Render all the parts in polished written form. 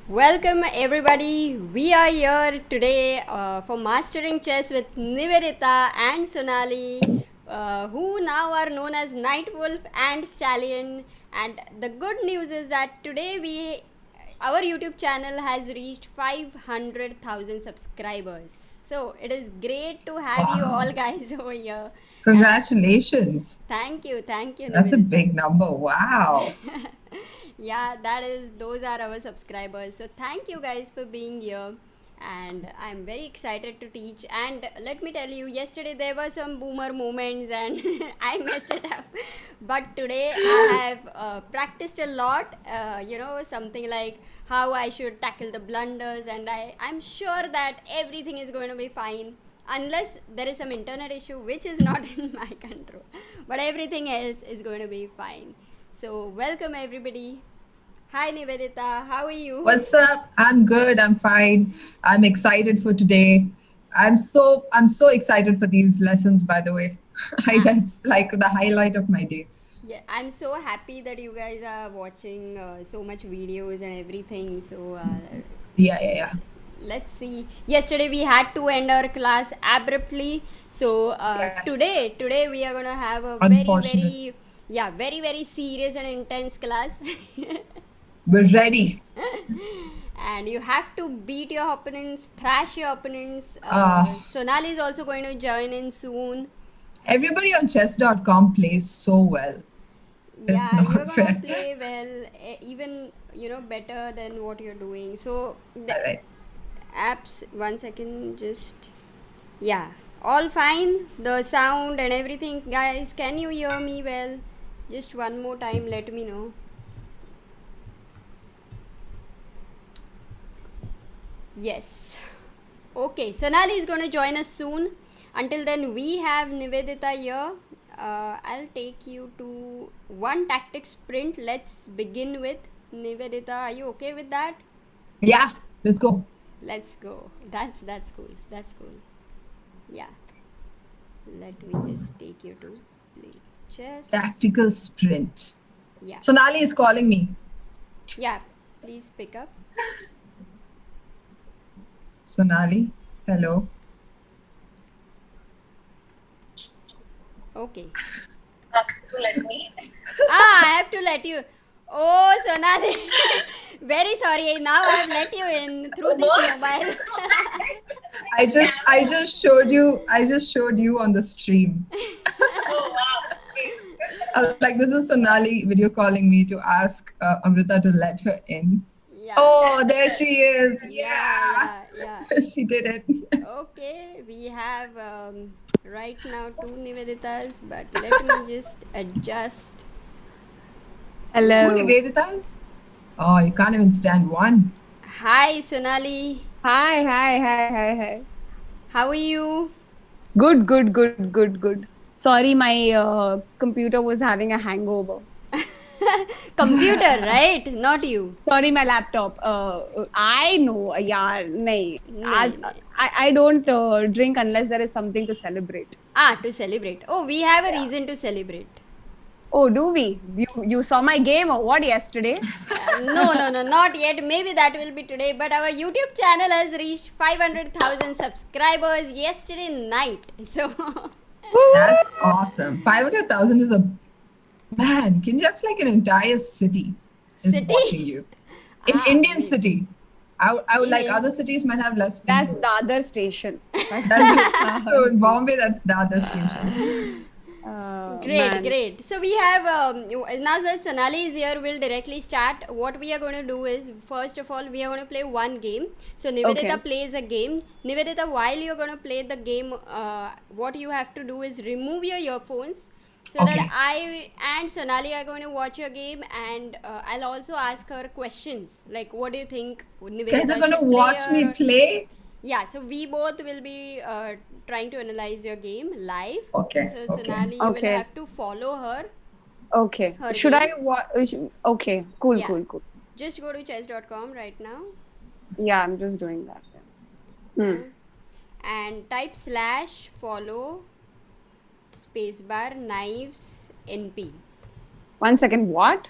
Welcome everybody. We are here today for mastering chess with Niveditha and Sonali, who now are known as Night Wolf and Stallion. And the good news is that today our YouTube channel has reached 500,000 subscribers. So it is great to have you all Wow. guys over here. And Congratulations. thank you, That's a Niveditha. big number. Wow. Yeah, those are our subscribers. So thank you guys for being here. And I'm very excited to teach. And let me tell you, yesterday there were some boomer moments and I messed it up. But today I have practiced a lot, something like how I should tackle the blunders. And I'm sure that everything is going to be fine unless there is some internet issue which is not in my control. But everything else is going to be fine. So, welcome everybody. Hi Nivedita, how are you? What's up? I'm good. I'm fine. I'm excited for today. I'm so excited for these lessons, by the way. Ah, That's like the highlight of my day. yeah, I'm so happy that you guys are watching so much videos and everything. So, Yeah. let's see. Yesterday we had to end our class abruptly. So, Yes. today we are gonna have a Unfortunate. very very serious and intense class. We're ready. And you have to beat your opponents, thrash your opponents. Uh, Sonali is also going to join in soon. Everybody on chess.com plays so well. It's Yeah, you're not gonna fair. play well, even better than what you're doing. So the All right. apps, 1 second, just yeah, all fine. The sound and everything, guys. Can you hear me well? Just one more time, let me know. Yes. Okay, Sonali is going to join us soon. Until then, we have Nivedita here. I'll take you to one tactic sprint. Let's begin with Nivedita. Are you okay with that? Yeah, let's go. Let's go. That's cool. That's cool. Yeah. Let me just take you to play chess. Tactical sprint. Yeah. Sonali is calling me. Yeah. Please pick up. Sonali, hello. Okay. Ask to let me. I have to let you. Oh, Sonali. Very sorry. Now I've let you in through this mobile. I just showed you on the stream. Oh wow. Okay. I was like, this is Sonali video calling me to ask Amruta to let her in. Yeah. Oh, there she is. Yeah, Yeah. yeah. She did it. Okay, we have right now two Niveditas, but let me just adjust. Who Yeah. Hello. Nivedita's? Oh, you can't even stand one. Hi, Sonali. Hi. How are you? Good. Sorry, my computer was having a hangover. Computer, right? Not you. Sorry, my laptop. I know, yeah, nahi. Nahi, nahi. I don't drink unless there is something to celebrate. To celebrate. Oh, we have a Yeah. reason to celebrate. Oh, do we? You saw my game or what yesterday? No, not yet. Maybe that will be today. But our YouTube channel has reached 500,000 subscribers yesterday night. So, That's awesome. 500,000 is a man. That's like an entire city is city. watching you. In Ah, Indian wait. city. I would In like in- other cities might have less That's people. the other station. So in Bombay, that's the other station. Great, Man. great. So we have now that Sonali is here, we'll directly start. What we are going to do is, first of all, we are going to play one game. So Nivedita Okay. plays a game. Nivedita, while you're going to play the game, what you have to do is remove your earphones. So that Okay. I and Sonali are going to watch your game, and I'll also ask her questions like, what do you think Guys Nivedita are gonna should play? watch me play. Yeah, so we both will be trying to analyze your game live. Okay. So Okay. Sonali, you will Okay. have to follow her. Okay. Her Should I game. watch? Okay. Cool. Yeah. Cool. Just go to chess.com right now Yeah, I'm just doing that. Hmm. and type /follow spacebar knives NP. 1 second. What?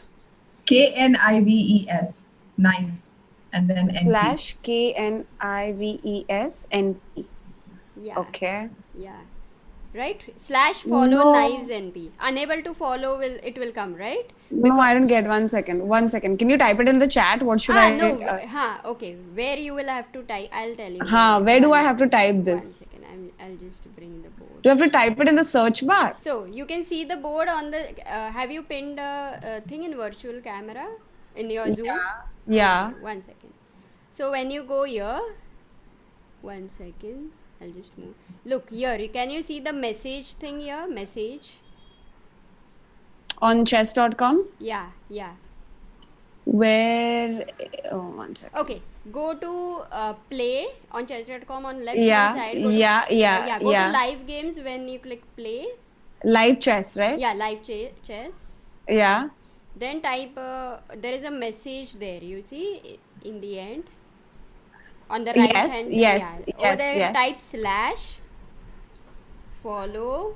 KNIVES. Knives. and then NP. Slash KNIVESNP. Yeah. Okay. Yeah. Right? Slash follow No. knives NP. Unable to follow will come, right? No, I don't get 1 second. 1 second. Can you type it in the chat? What should I? No. Okay. Where you will have to type? I'll tell you. Where do I One have to second, type 1 this? second. I'll just bring the board. Do I have to type it in the search bar? So you can see the board on the. Have you pinned a thing in virtual camera in your Zoom? Yeah. 1 second. So when you go here, 1 second. I'll just move. Look here. Can you see the message thing here? Message. On chess.com? Yeah. Where? Oh, 1 second. Okay. Go to play on chess.com on left Yeah, hand side. Go yeah. to live games when you click play. Live chess, right? Yeah, live chess. Yeah. Then type. There is a message there. You see in the end. On the right hand side. Yes. Over there, type slash follow.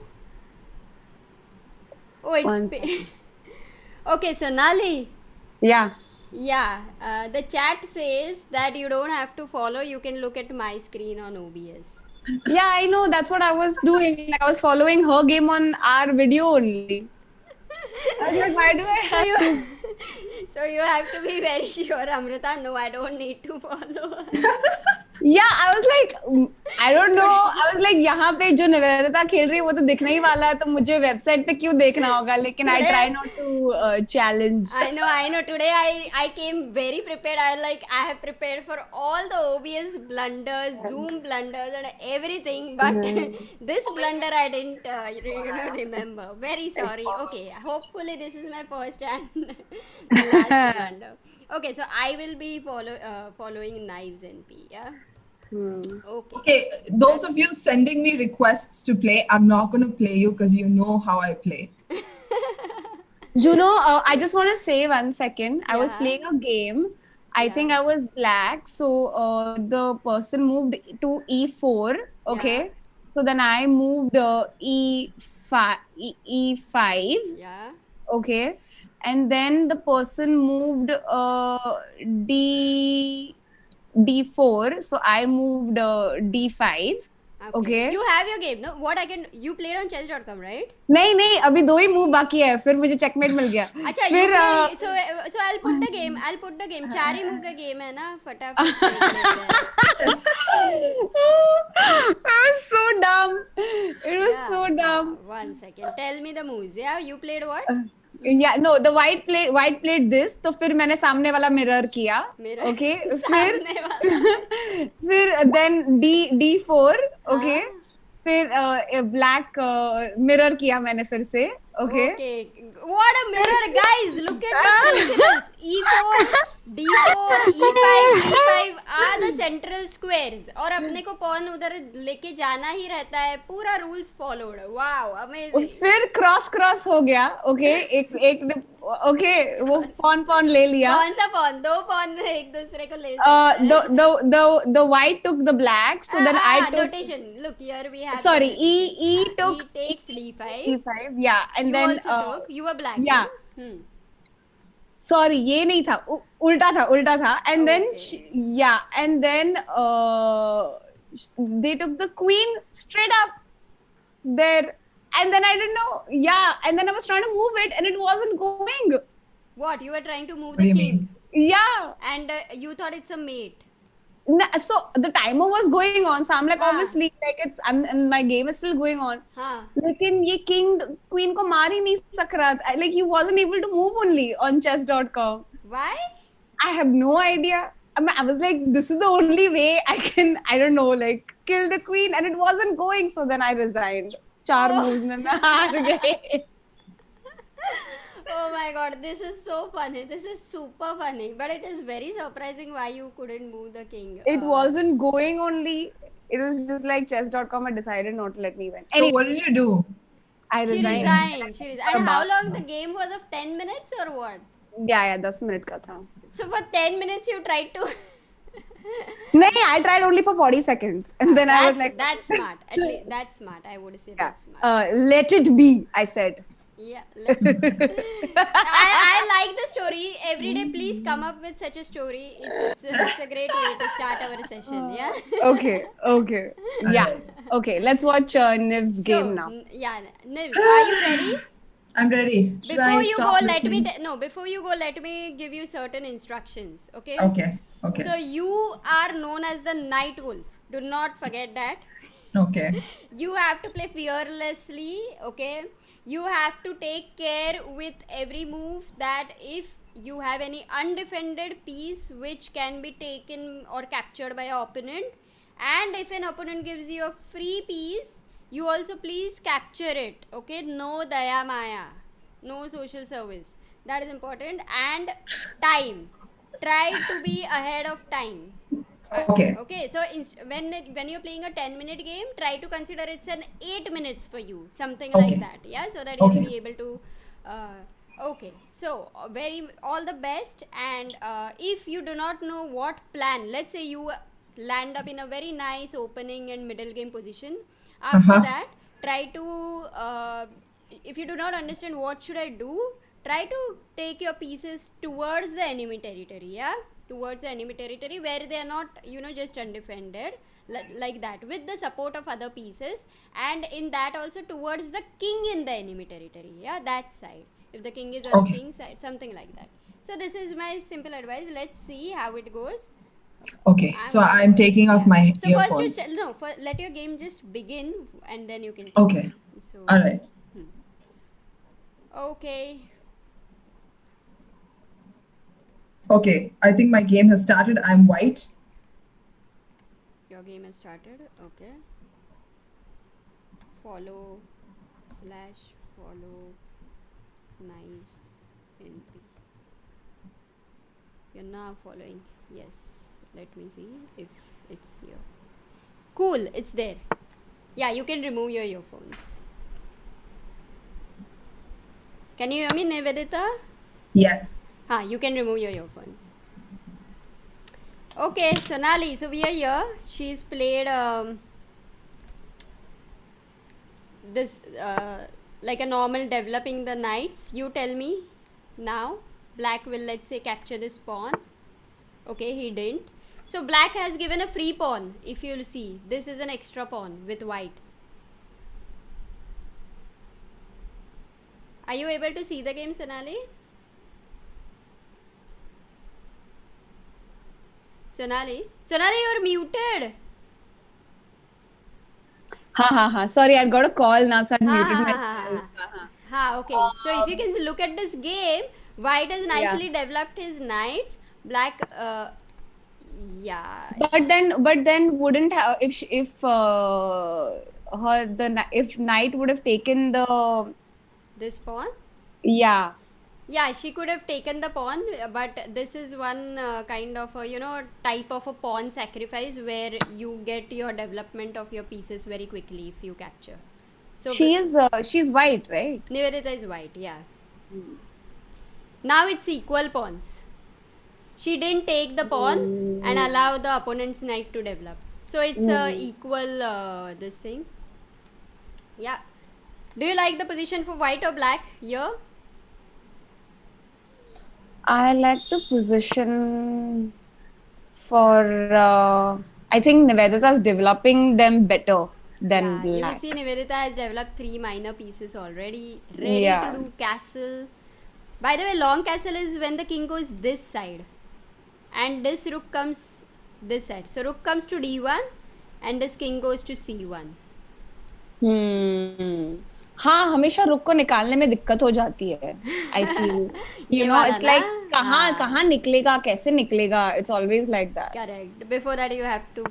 Oh, it's okay, Sonali. Yeah. Yeah, the chat says that you don't have to follow. You can look at my screen on OBS. Yeah, I know. That's what I was doing. Like, I was following her game on our video only. I was like, why do I have to? So you have to be very sure, Amruta. No, I don't need to follow. Yeah, I was like, I don't know. I was like, यहाँ पे जो निवेदिता खेल रही है वो तो दिखना ही वाला है तो मुझे वेबसाइट पे क्यों देखना होगा लेकिन I try not to challenge. I know. Today I came very prepared. I have prepared for all the OBS blunders, Zoom blunders, and everything. But this blunder I didn't remember. Very sorry. Okay, hopefully this is my first and last blunder. Okay, so I will be following knives NP. Yeah. Okay, those of you sending me requests to play, I'm not going to play you because you know how I play. You know, I just want to say 1 second. I was Yeah. playing a game. I think I was black. So the person moved to E4. Okay. Yeah. So then I moved E5. Yeah. Okay. And then the person moved D4. So I moved D5. Okay. You have your game, no? You played on chess.com, right? नहीं अभी 2 ही move बाकी है फिर मुझे checkmate मिल गया अच्छा फिर so I'll put the game 4 he move का गेम है ना फटाफट It was so dumb. It was so dumb. 1 second. Tell me the moves. Yeah, you played what? Yeah, no, the white played this. तो फिर मैंने सामने वाला mirror किया. Okay. फिर then D4. Okay. फिर black mirror किया मैंने फिर से. Okay. What a mirror, guys! Look at the pieces. E4, D4, E5, E5 are the central squares. और अपने को pawn उधर लेके जाना ही रहता है. पूरा rules followed. Wow, amazing. फिर cross हो गया. Okay. एक okay वो pawn ले लिया. कौन सा pawn? 2 pawn एक दूसरे को ले the white took the black. So then I took. Notation. Look here we have. Sorry, E took. E takes D5. E5, yeah, and You then also took. You were black. yeah. No? Sorry, ये नहीं था उल्टा था and then and then they took the queen straight up there and then I didn't know and then I was trying to move it and it wasn't going. What? You were trying to move What do the you king. mean? Yeah. And you thought it's a mate. So the timer was going on, so I'm like, obviously, like and my game is still going on. लेकिन ये king queen को मार ही नहीं सक रहा था. Like he wasn't able to move only on chess.com. Why? I have no idea. I was like, this is the only way I can, I don't know, like kill the queen, and it wasn't going. So then I resigned. 4 moves में मैं हार गई. Oh my god, this is so funny. This is super funny. But it is very surprising why you couldn't move the king. It wasn't going only. It was just like chess.com had decided not to let me win. So what did you do? I She resigned. resigned. And how long the game was of 10 minutes or what? Yeah, 10 minute का था. So for 10 minutes you tried to... नहीं, I tried only for 40 seconds. And then I was like... That's smart. At least that's smart. I would say that's smart. Let it be, I said. Yeah. I like the story story. Every day, please come up with such a story. It's a great way to start our session. Yeah. Okay. Yeah. Okay, let's watch Niv's game now. Yeah, Niv, are you ready? I'm ready. Should I stop listening? Before you go, let me give you certain instructions. Okay. Okay. So you are known as the night wolf. Do not forget that. Okay. You have to play fearlessly. Okay. You have to take care with every move that if you have any undefended piece which can be taken or captured by your opponent, and if an opponent gives you a free piece, you also please capture it. Okay, no daya maya, no social service, that is important. And time, try to be ahead of time. Okay. So when you're playing a 10-minute game, try to consider it's an 8 minutes for you, something like that. Yeah, so that you'll be able to okay, so very all the best. And if you do not know what plan, let's say you land up in a very nice opening and middle game position, after that try to if you do not understand what should I do, try to take your pieces towards the enemy territory. Yeah, towards the enemy territory where they are not just undefended, like that, with the support of other pieces, and in that also towards the king in the enemy territory. Yeah, that side, if the king is on the king side, something like that. So this is my simple advice. Let's see how it goes. Okay, so I'm taking off my earphones. First let your game just begin and then you can take Okay. it. So All right. Okay. Okay, I think my game has started. I'm white. Your game has started. Okay. Follow knives in P. You're now following. Yes. Let me see if it's here. Cool, it's there. Yeah, you can remove your earphones. Can you hear me, Niveditha? Yes. You can remove your earphones. Okay, Sonali, so we are here. She's played this like a normal developing the knights. You tell me now. Black will, let's say, capture this pawn. Okay, he didn't. So black has given a free pawn. If you'll see, this is an extra pawn with white. Are you able to see the game, Sonali? Sonali, you're muted. Sorry, I got a call now, so I muted myself. Okay. So if you can look at this game, white has nicely developed his knights. Black, But then wouldn't have if knight would have taken this pawn. Yeah, she could have taken the pawn, but this is one kind of a, type of a pawn sacrifice where you get your development of your pieces very quickly if you capture. So she's white, right? Niveditha is white, yeah. Now it's equal pawns. She didn't take the pawn and allow the opponent's knight to develop. So it's equal this thing. Yeah. Do you like the position for white or black here? I like the position for I think Niveditha is developing them better than black. You see, Niveditha has developed 3 minor pieces already, ready to do castle. By the way, long castle is when the king goes this side and this rook comes this side. So rook comes to d1 and this king goes to c1. हाँ, हमेशा रुक को निकालने में दिक्कत हो जाती है. I feel, it's like कहाँ निकलेगा, कैसे निकलेगा. It's always like that. Correct. Before that, you have to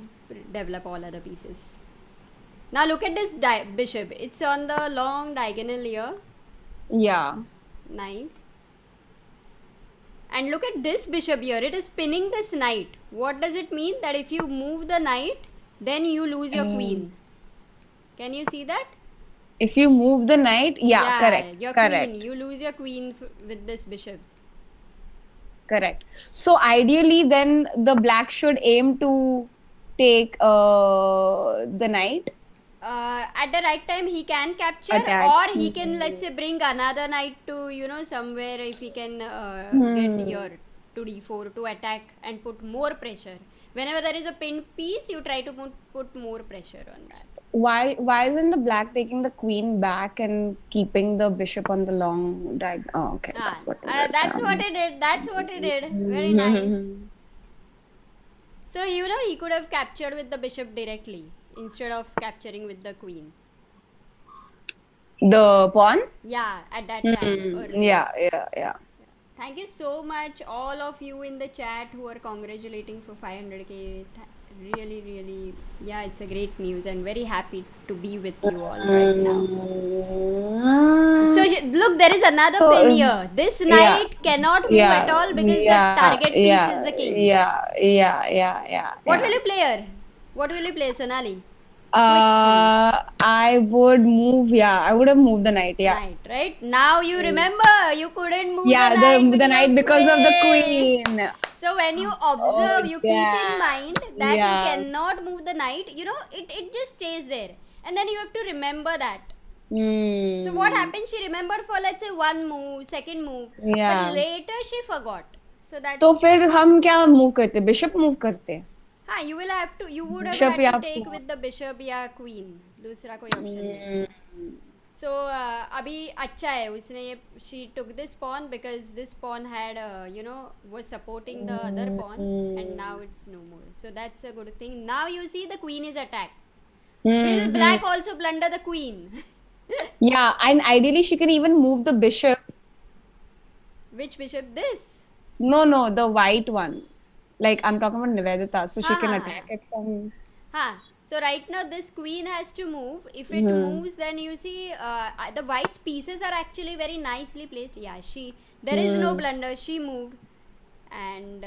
develop all other pieces. Now look at this bishop. It's on the long diagonal here. Yeah. Nice. And look at this bishop here. It is pinning this knight. What does it mean? That if you move the knight, then you lose your queen. Can you see that? If you move the knight, correct. Your queen. You lose your queen with this bishop. Correct. So ideally, then the black should aim to take the knight. At the right time he can capture, Attack. or he can, let's say, bring another knight to, somewhere, if he can get your to d4 to attack and put more pressure. Whenever there is a pinned piece, you try to put more pressure on that. Why isn't the black taking the queen back and keeping the bishop on the long diagonal? Oh, okay, that's what. That's what it did. That's what it did. Very nice. So he could have captured with the bishop directly instead of capturing with the queen. The pawn? Yeah, at that time. Yeah. Thank you so much, all of you in the chat who are congratulating for 500k. Really, really, yeah, it's a great news, and very happy to be with you all right now. So look, there is another pin here. This knight cannot move at all because the target piece is the king. Yeah. What will you play here? What will you play, Sonali? I would move. I would have moved the knight. Yeah. Knight, right? Now you remember you couldn't move the knight because of the queen. So when you observe, you keep in mind that you cannot move the knight. It just stays there, and then you have to remember that. So what happened? She remembered for, let's say, one move, second move, but later she forgot. So that's. तो फिर हम क्या move करते? Bishop move करते. हाँ, you would have had to take with the bishop या queen. दूसरा कोई option नहीं. So अभी अच्छा है उसने she took this pawn because this pawn had was supporting the other pawn, and now it's no more. So that's a good thing. Now you see the queen is attacked. Will black also blunder the queen? Yeah, and ideally she can even move the bishop. Which bishop? This? No, the white one. Like I'm talking about Niveditha, so she can attack it from. So right now this queen has to move. If it moves, then you see the white's pieces are actually very nicely placed. Yeah, there is no blunder. She moved, and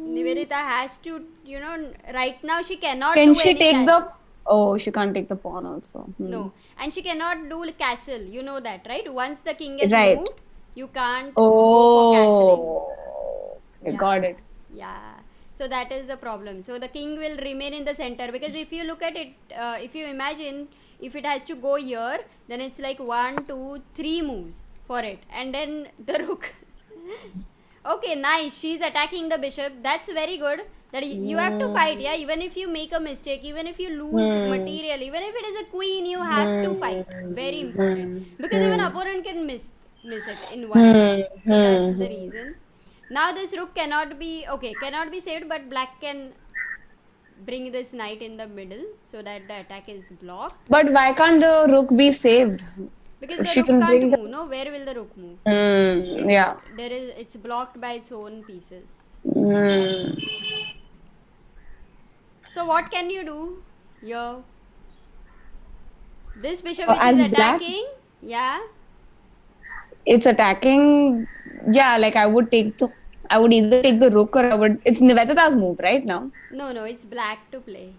Niveditha has to, right now she cannot. Can she take the? Oh, she can't take the pawn also. No, and she cannot do castle. You know that, right? Once the king is moved, you can't go for castling. I got it. Yeah. So that is the problem. So the king will remain in the center, because if you look at it, if you imagine, if it has to go here, then it's like 1, 2, 3 moves for it, and then the rook. Okay, nice. She's attacking the bishop. That's very good. That you have to fight. Yeah, even if you make a mistake, even if you lose material, even if it is a queen, you have to fight. Very important, because even opponent can miss it in one. So that's the reason. Now this rook cannot be saved, but black can bring this knight in the middle so that the attack is blocked. But why can't the rook be saved? Because the rook can't move. No, where will the rook move? It's blocked by its own pieces. So what can you do here? This bishop which is attacking, it's attacking. Yeah, like I would either take the rook, or it's Nivedita's move right now. No, it's black to play.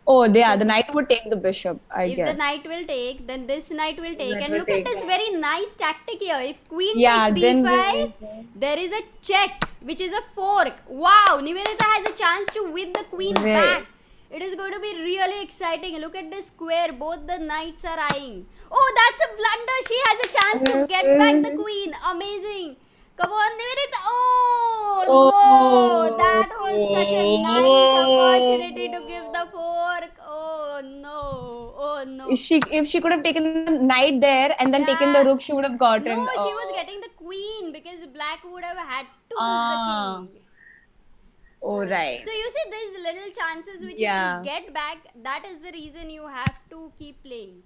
Oh, yeah, the knight would take the bishop, I guess. If the knight will take, then this knight will take. And look at this very nice tactic here. If queen takes b5, there is a check, which is a fork. Wow, Niveditha has a chance to win the queen back. It is going to be really exciting. Look at this square. Both the knights are eyeing. Oh, that's a blunder. She has a chance to get back the queen. Amazing. Come on, Niveditha. Oh, no. That was such a nice opportunity to give the fork. Oh, no. If she could have taken the knight there and then taken the rook, she would have gotten. No, she was getting the queen, because black would have had to move the king. Oh, right. So you see these little chances which you can get back. That is the reason you have to keep playing.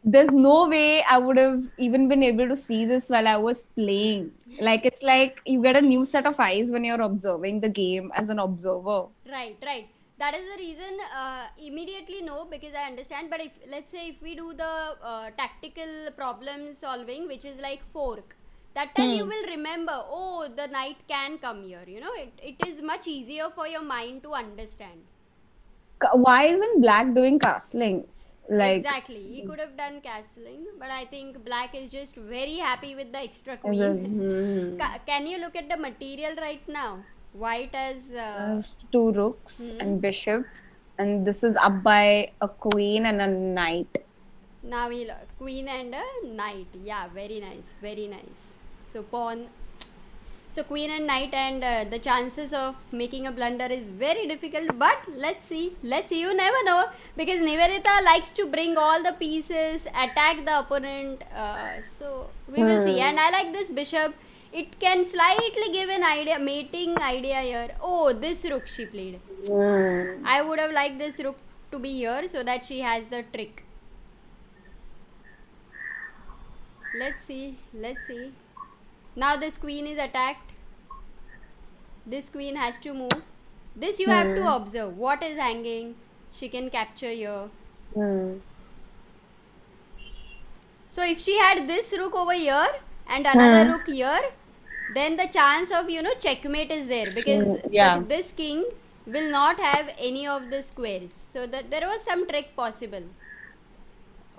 There's no way I would have even been able to see this while I was playing. Like, it's like you get a new set of eyes when you're observing the game as an observer. Right. That is the reason. Immediately no, because I understand. But let's say if we do the tactical problem solving, which is like fork, that time you will remember, oh, the knight can come here. It is much easier for your mind to understand. Why isn't black doing castling? Exactly, he could have done castling, but I think black is just very happy with the extra queen. Can you look at the material right now? White has 2 rooks and bishop. And this is up by a queen and a knight. Now we'll queen and a knight. Yeah, very nice, very nice. So pawn. So queen and knight, and the chances of making a blunder is very difficult. But let's see. Let's see. You never know, because Niveditha likes to bring all the pieces, attack the opponent. So we will see. And I like this bishop. It can slightly give an idea, mating idea here. Oh, this rook she played. I would have liked this rook to be here so that she has the trick. Let's see. Let's see. Now this queen is attacked. This queen has to move. This you have to observe. What is hanging? She can capture here. So if she had this rook over here and another rook here, then the chance of, checkmate is there, because this king will not have any of the squares. So that there was some trick possible.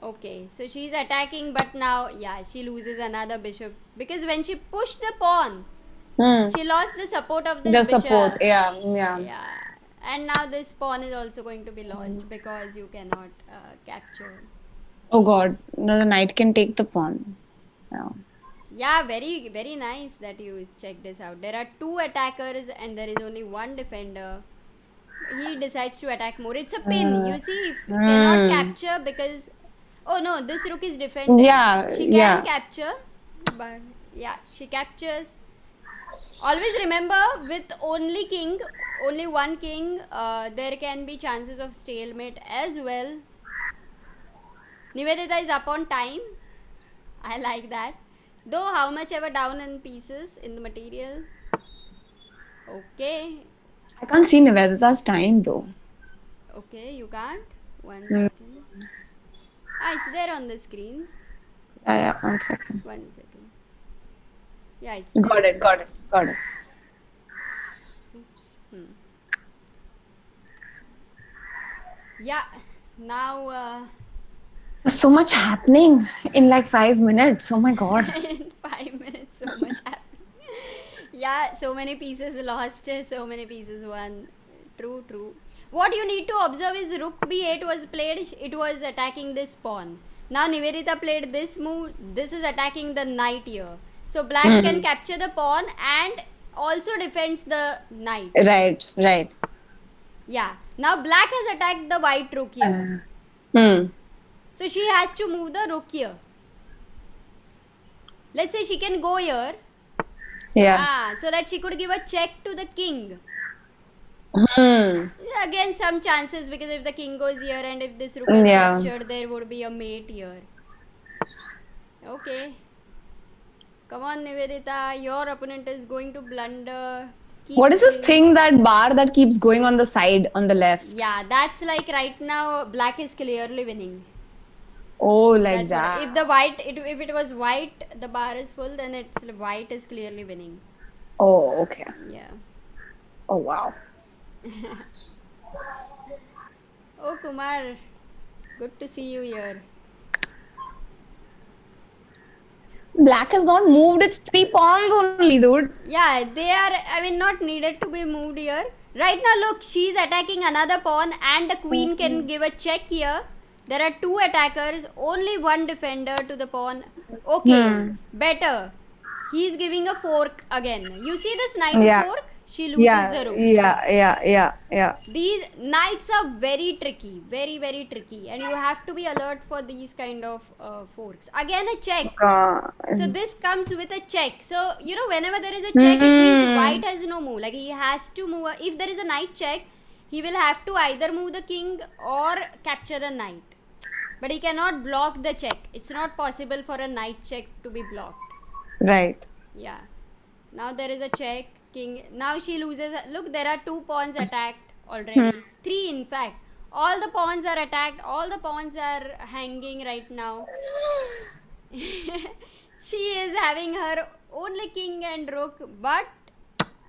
Okay, so she's attacking, but now, she loses another bishop, because when she pushed the pawn, she lost the support of this bishop. The support, yeah. And now this pawn is also going to be lost because you cannot capture. Oh god, no, the knight can take the pawn. Yeah, very, very nice that you checked this out. There are two attackers and there is only one defender. He decides to attack more. It's a pin. You see, if he cannot capture, because... Oh no, this rook is defending. She can capture, but she captures. Always remember, with only one king, there can be chances of stalemate as well. Niveditha is up on time. I like that. Though how much ever down in pieces in the material. Okay. I can't see Niveditha's time though. Okay, you can't? 1 second. It's there on the screen. Yeah, 1 second. 1 second. Yeah, it's got there. it. Oops. Yeah, now... There's so much happening in like 5 minutes. Oh my god. in 5 minutes, so much happened. Yeah, so many pieces lost, so many pieces won. True. What you need to observe is rook b8 was played. It was attacking this pawn. Now Niveditha played this move. This is attacking the knight here. So black can capture the pawn and also defends the knight. Right. Yeah. Now black has attacked the white rook here. So she has to move the rook here. Let's say she can go here. Yeah. So that she could give a check to the king. Again, some chances, because if the king goes here and if this rook is captured, there would be a mate here. Okay. Come on, Niveditha. Your opponent is going to blunder. What is this thing, that bar that keeps going on the side, on the left? Yeah, that's like right now black is clearly winning. Oh, like That's that. If it was white, the bar is full, then it's white is clearly winning. Oh, okay. Yeah. Oh, wow. Oh, Kumar, good to see you here. Black has not moved its 3 pawns only, dude. Yeah, they are, not needed to be moved here. Right now, look, she's attacking another pawn and the queen can give a check here. There are 2 attackers, only one defender to the pawn. Okay, better. He's giving a fork again. You see this knight fork? She loses the rook. Yeah. These knights are very tricky, very, very tricky. And you have to be alert for these kind of forks. Again, a check. So this comes with a check. So, whenever there is a check, it means white has no move. Like, he has to move. If there is a knight check, he will have to either move the king or capture the knight. But he cannot block the check. It's not possible for a knight check to be blocked. Right. Yeah. Now there is a check. King. Now she loses. Look, there are 2 pawns attacked already. 3 in fact. All the pawns are attacked. All the pawns are hanging right now. She is having her only king and rook. But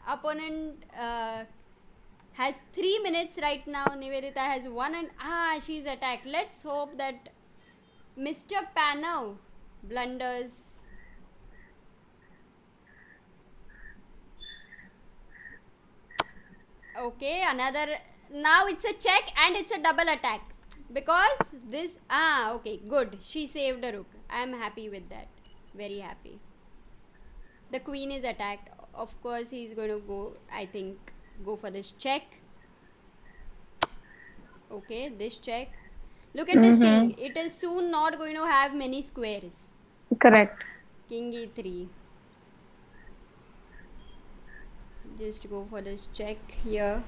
opponent has 3 minutes right now. Niveditha has 1 and... she's attacked. Let's hope that Mr. Panav blunders. Okay, another now it's a check and it's a double attack. Because this, okay, good. She saved a rook. I am happy with that. Very happy. The queen is attacked. Of course, he's going to go, I think, go for this check. Okay, this check. Look at this king. It is soon not going to have many squares. Correct. King e3. Just go for this check here.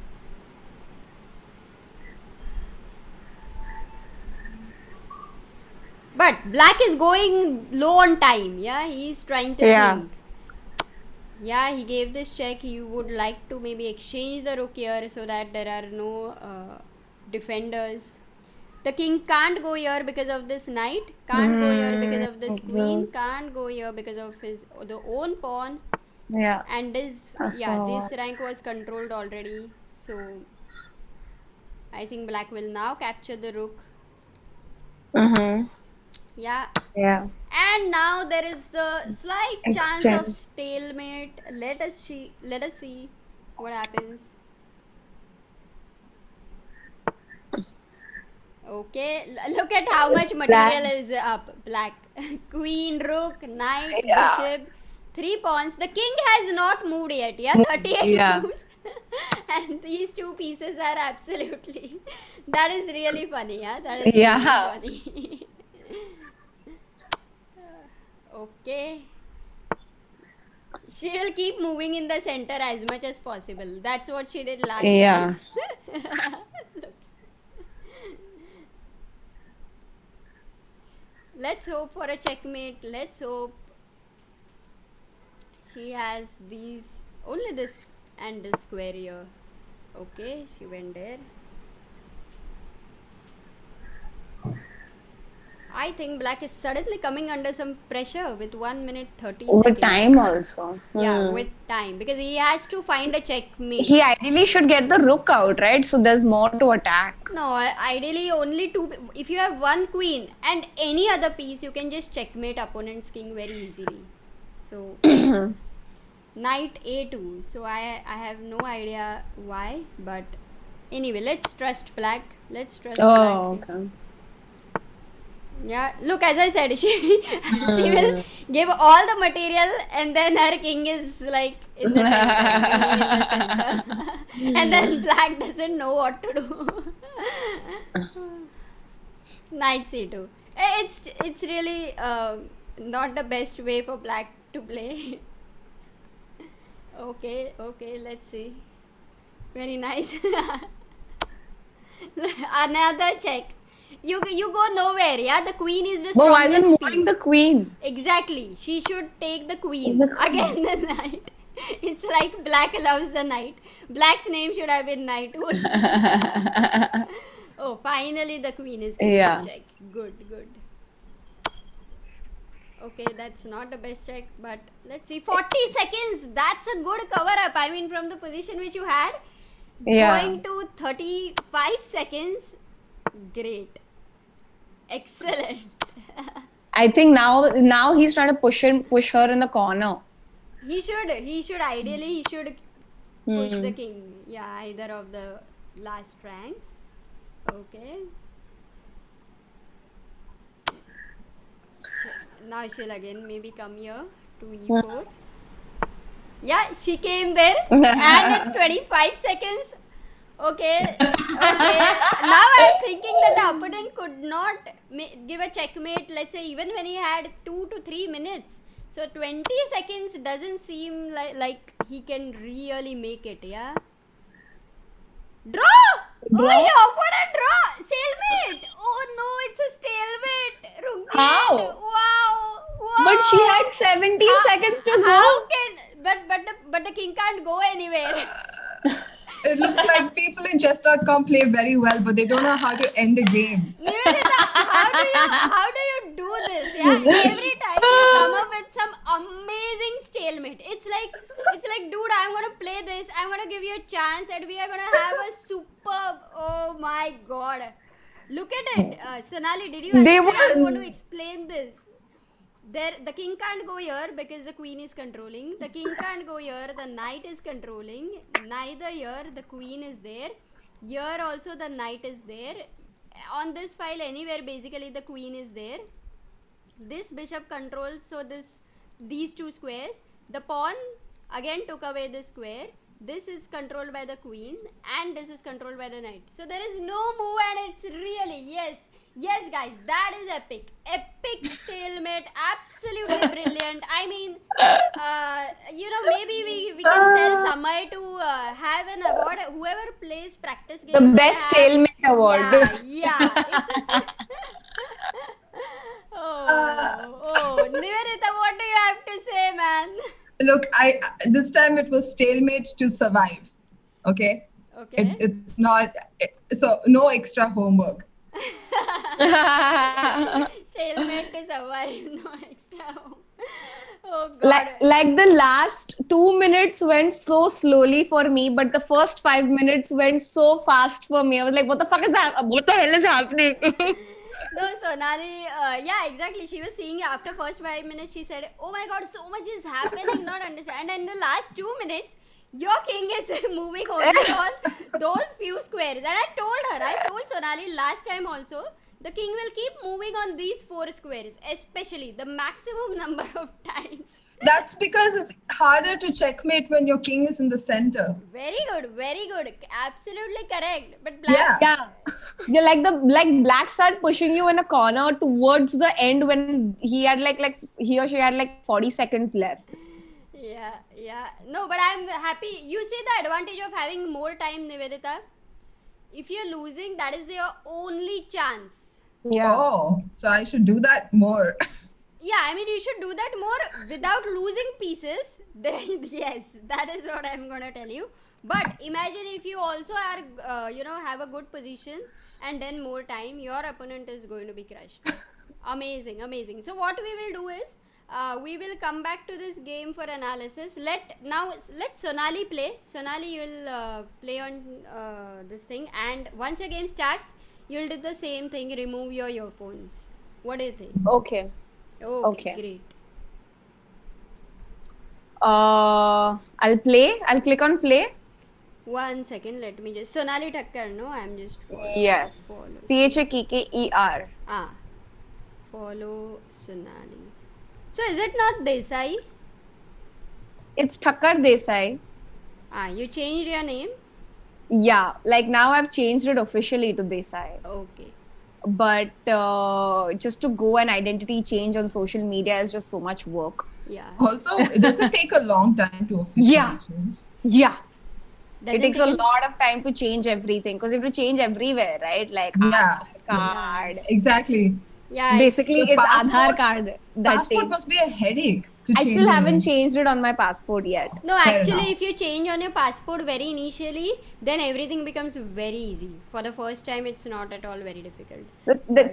But black is going low on time. Yeah, he's trying to think. Yeah, he gave this check. He would like to maybe exchange the rook here so that there are no defenders. The king can't go here because of this knight. Can't go here because of this queen. Can't go here because of his the own pawn. Yeah. And this this rank was controlled already. So I think black will now capture the rook. Yeah. And now there is the slight chance of stalemate. Let us see what happens. Okay, look at how much material is up. Black. Queen, rook, knight, bishop, 3 pawns. The king has not moved yet. 38 moves. And these 2 pieces are absolutely. That is really funny. That is really funny. Okay. She will keep moving in the center as much as possible. That's what she did last time. Let's hope for a checkmate. Let's hope. She has these, only this and this square here. Okay, she went there. I think black is suddenly coming under some pressure with 1 minute 30 seconds. With time also. Yeah, with time. Because he has to find a checkmate. He ideally should get the rook out, right? So there's more to attack. No, ideally only 2. If you have 1 queen and any other piece, you can just checkmate opponent's king very easily. So, knight a2. So I have no idea why. But anyway, let's trust black. Black. Okay. Yeah, look, as I said, she will give all the material and then her king is like in the center. And then black doesn't know what to do. Knight c2. It's really not the best way for black to play. Okay, let's see. Very nice. Another check. You go nowhere, the queen is just. But why isn't moving the queen? Exactly, she should take the queen. Again the knight. It's like black loves the knight. Black's name should have been knighthood. Oh, finally the queen is getting a check. Good. Okay, that's not the best check, but let's see. 40 seconds. That's a good cover up. I mean, from the position which you had, going to 35 seconds. Great. Excellent. I think now he's trying to push her in the corner. He should ideally push the king. Yeah, either of the last ranks. Okay. Now she'll again maybe come here to e4. Yeah, she came there and it's 25 seconds. Okay. Now I'm thinking that the opponent could not give a checkmate, let's say, even when he had 2 to 3 minutes. So 20 seconds doesn't seem like he can really make it, Draw! Oh, your opponent draw! Stalemate! Oh no, it's a stalemate! Rukjit! How? Wow! But she had 17 seconds to go. How can... But the king can't go anywhere. It looks like people in chess.com play very well, but they don't know how to end a game. Niveditha, how do you do this? Every time you come up with some amazing stalemate. It's like, dude, I'm gonna play this. I'm gonna give you a chance, and we are gonna have a superb. Oh my god! Look at it, Sonali. Did you understand? I'm going to explain this. The king can't go here because the queen is controlling. The king can't go here. The knight is controlling. Neither here. The queen is there. Here also the knight is there. On this file anywhere basically the queen is there. This bishop controls these two squares. The pawn again took away the square. This is controlled by the queen and this is controlled by the knight. So there is no move and it's really, yes guys, that is epic stalemate, absolutely brilliant. I mean, maybe we can tell Samay to have an award. Whoever plays practice games, The best stalemate award. Yeah. Niveditha, what do you have to say, man? Look, this time it was stalemate to survive. Okay. It's not, so no extra homework. Stalemate to survive, no extra home. Oh God. Like the last 2 minutes went so slowly for me, but the first 5 minutes went so fast for me. I was like, what the hell is happening? No, Sonali, yeah, exactly. She was seeing after first 5 minutes, she said, oh my God, so much is happening, not understand. And in the last 2 minutes, your king is moving only on those few squares. And I told Sonali last time also, the king will keep moving on these 4 squares, especially the maximum number of times. That's because it's harder to checkmate when your king is in the center. Very good. Absolutely correct. But black... Yeah. Like black started pushing you in a corner towards the end when he had he or she had 40 seconds left. Yeah. No, but I'm happy. You see the advantage of having more time, Niveditha. If you're losing, that is your only chance. Yeah. Oh, so I should do that more. Yeah, I mean, you should do that more without losing pieces. Then, yes, that is what I'm going to tell you. But imagine if you also are, have a good position and then more time, your opponent is going to be crushed. Amazing. So what we will do is, we will come back to this game for analysis. Let Sonali play. Sonali, you will play on this thing. And once your game starts, you'll do the same thing. Remove your earphones. What do you think? Okay. Okay. Great. I'll play. I'll click on play. 1 second, let me just... Sonali Thakkar, no? I'm just... Yes. Thakker. Follow Sonali. So is it not Desai? It's Thakkar Desai. You changed your name? Yeah, now I've changed it officially to Desai. Okay. But just to go an identity change on social media is just so much work. Yeah. Also, it doesn't take a long time to officially change. Yeah. Doesn't it takes a lot of time to change everything because you have to change everywhere, right? Like Aadhaar card. Yeah. Exactly. Yeah. Basically, it's Aadhaar card. Passport must be a headache. I still haven't changed it on my passport yet. No, actually, if you change on your passport very initially, then everything becomes very easy. For the first time, it's not at all very difficult.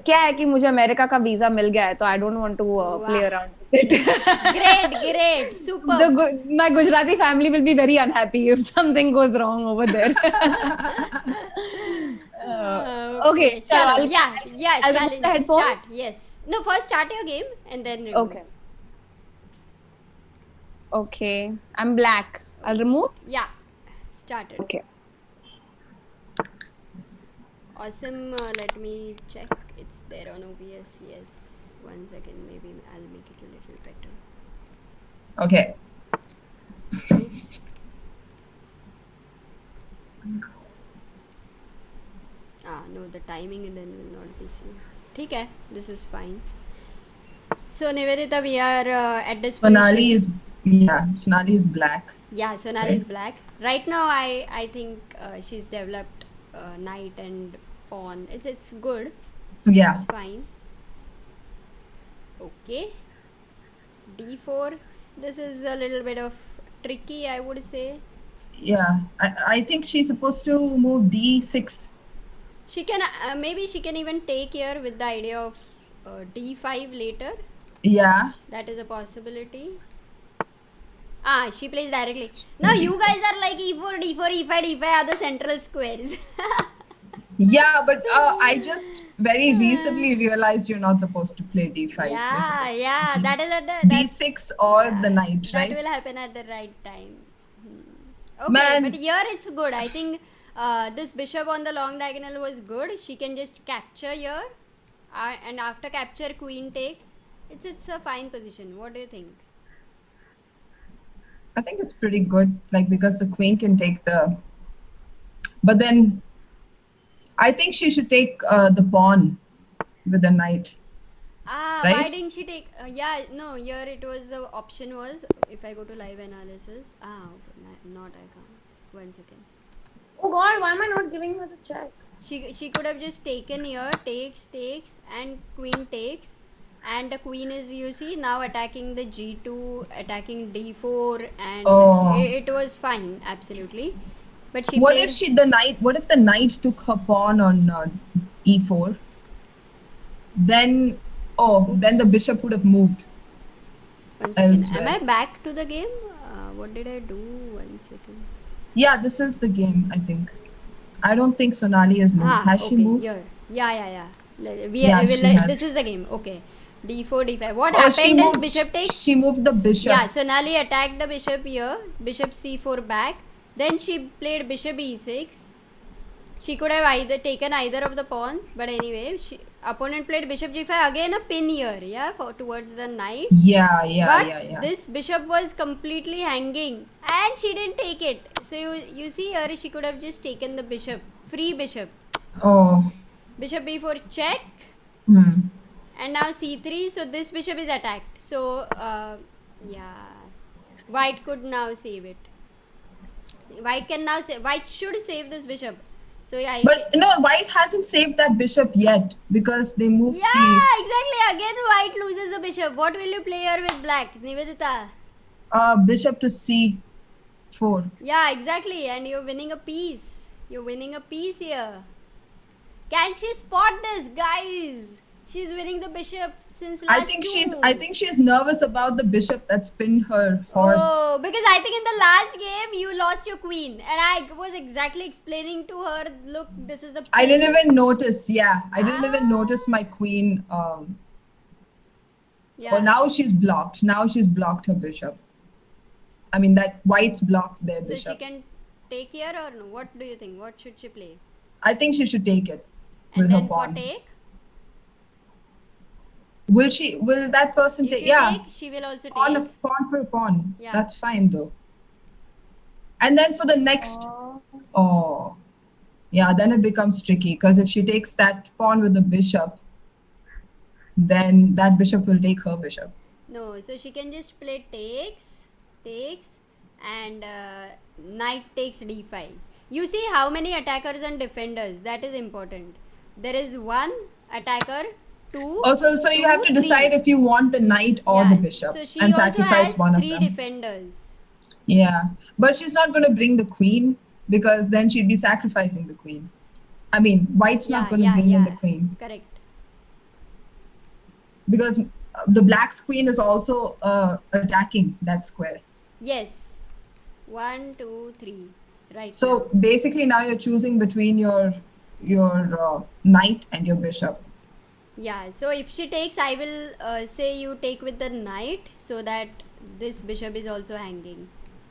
क्या है कि मुझे America का visa मिल गया है तो I don't want to play around with it. Great, super. My Gujarati family will be very unhappy if something goes wrong over there. Okay, chalo. Yeah. I'll challenge. remove the headphones. Start. Yes. No, first start your game and then remove. Okay, I'm black. I'll remove? Yeah, started. Okay. Awesome. Let me check. It's there on OBS. Yes. 1 second. Maybe I'll make it a little better. Okay. Oops. No, the timing then will not be seen. Okay, this is fine. So, Niveditha, we are at this Sonali is black. Yeah, Sonali is black. Right now, I think she's developed knight and pawn. It's good. Yeah. It's fine. Okay. D4. This is a little bit of tricky, I would say. Yeah, I think she's supposed to move D6. She can maybe she can even take here with the idea of D5 later. Yeah. That is a possibility. She plays directly. Now you guys are like E4, D4, E5, D5 are the central squares. Yeah, but I just very recently realized you're not supposed to play D5. Yeah. That is at the D6 or the knight, right? That will happen at the right time. Okay, but here it's good. I think this bishop on the long diagonal was good. She can just capture here, and after capture, queen takes. It's a fine position. What do you think? I think it's pretty good, like because the queen can take the. But then, I think she should take the pawn with the knight. Right? Why didn't she take? No. Here it was the option was if I go to live analysis. Not I can't. 1 second. Oh God, why am I not giving her the check? She could have just taken here, takes, and queen takes, and the queen is, you see, now attacking the g2, attacking d4, and it was fine, absolutely. But she. What if the knight took her pawn on e4? Then the bishop would have moved. 1 second. Am I back to the game? What did I do? 1 second. Yeah, this is the game, I think. I don't think Sonali has moved. Has she moved? Here. Yeah. This is the game. Okay. d4, d5. What happened is bishop takes. She moved the bishop. Yeah, Sonali attacked the bishop here. Bishop c4 back. Then she played bishop e6. She could have taken either of the pawns, but anyway, opponent played bishop g5, again a pin here, towards the knight. Yeah. This bishop was completely hanging, and she didn't take it. So you see here, she could have just taken the bishop, free bishop. Oh. Bishop b4 check. And now c3. So this bishop is attacked. So white could now save it. White should save this bishop. So but no, white hasn't saved that bishop yet because they moved. Exactly. Again, white loses the bishop. What will you play here with black, Niveditha? Bishop to c4. Yeah, exactly. And you're winning a piece. You're winning a piece here. Can she spot this, guys? She's winning the bishop since last I think she's nervous about the bishop that's pinned her horse. Oh, because I think in the last game you lost your queen, and I was exactly explaining to her, look, this is the pin. I didn't even notice. I didn't even notice my queen. Oh, now she's blocked. Now she's blocked her bishop. I mean that white's blocked their bishop. So she can take here or no? What do you think? What should she play? I think she should take it with her pawn. pawn. For take? Will that person take? Take, she will also take. Pawn for pawn. Yeah. That's fine though. And then for the next, then it becomes tricky because if she takes that pawn with the bishop, then that bishop will take her bishop. No, so she can just play takes, and knight takes d5. You see how many attackers and defenders. That is important. There is one attacker. So you have to decide if you want the knight or the bishop and sacrifice one of them. 3 defenders. Yeah, but she's not going to bring the queen because then she'd be sacrificing the queen. I mean, white's not going to bring in the queen. Correct. Because the black's queen is also attacking that square. Yes. 1, 2, 3. Right. So basically now you're choosing between your knight and your bishop. Yeah, so if she takes, I will say you take with the knight so that this bishop is also hanging.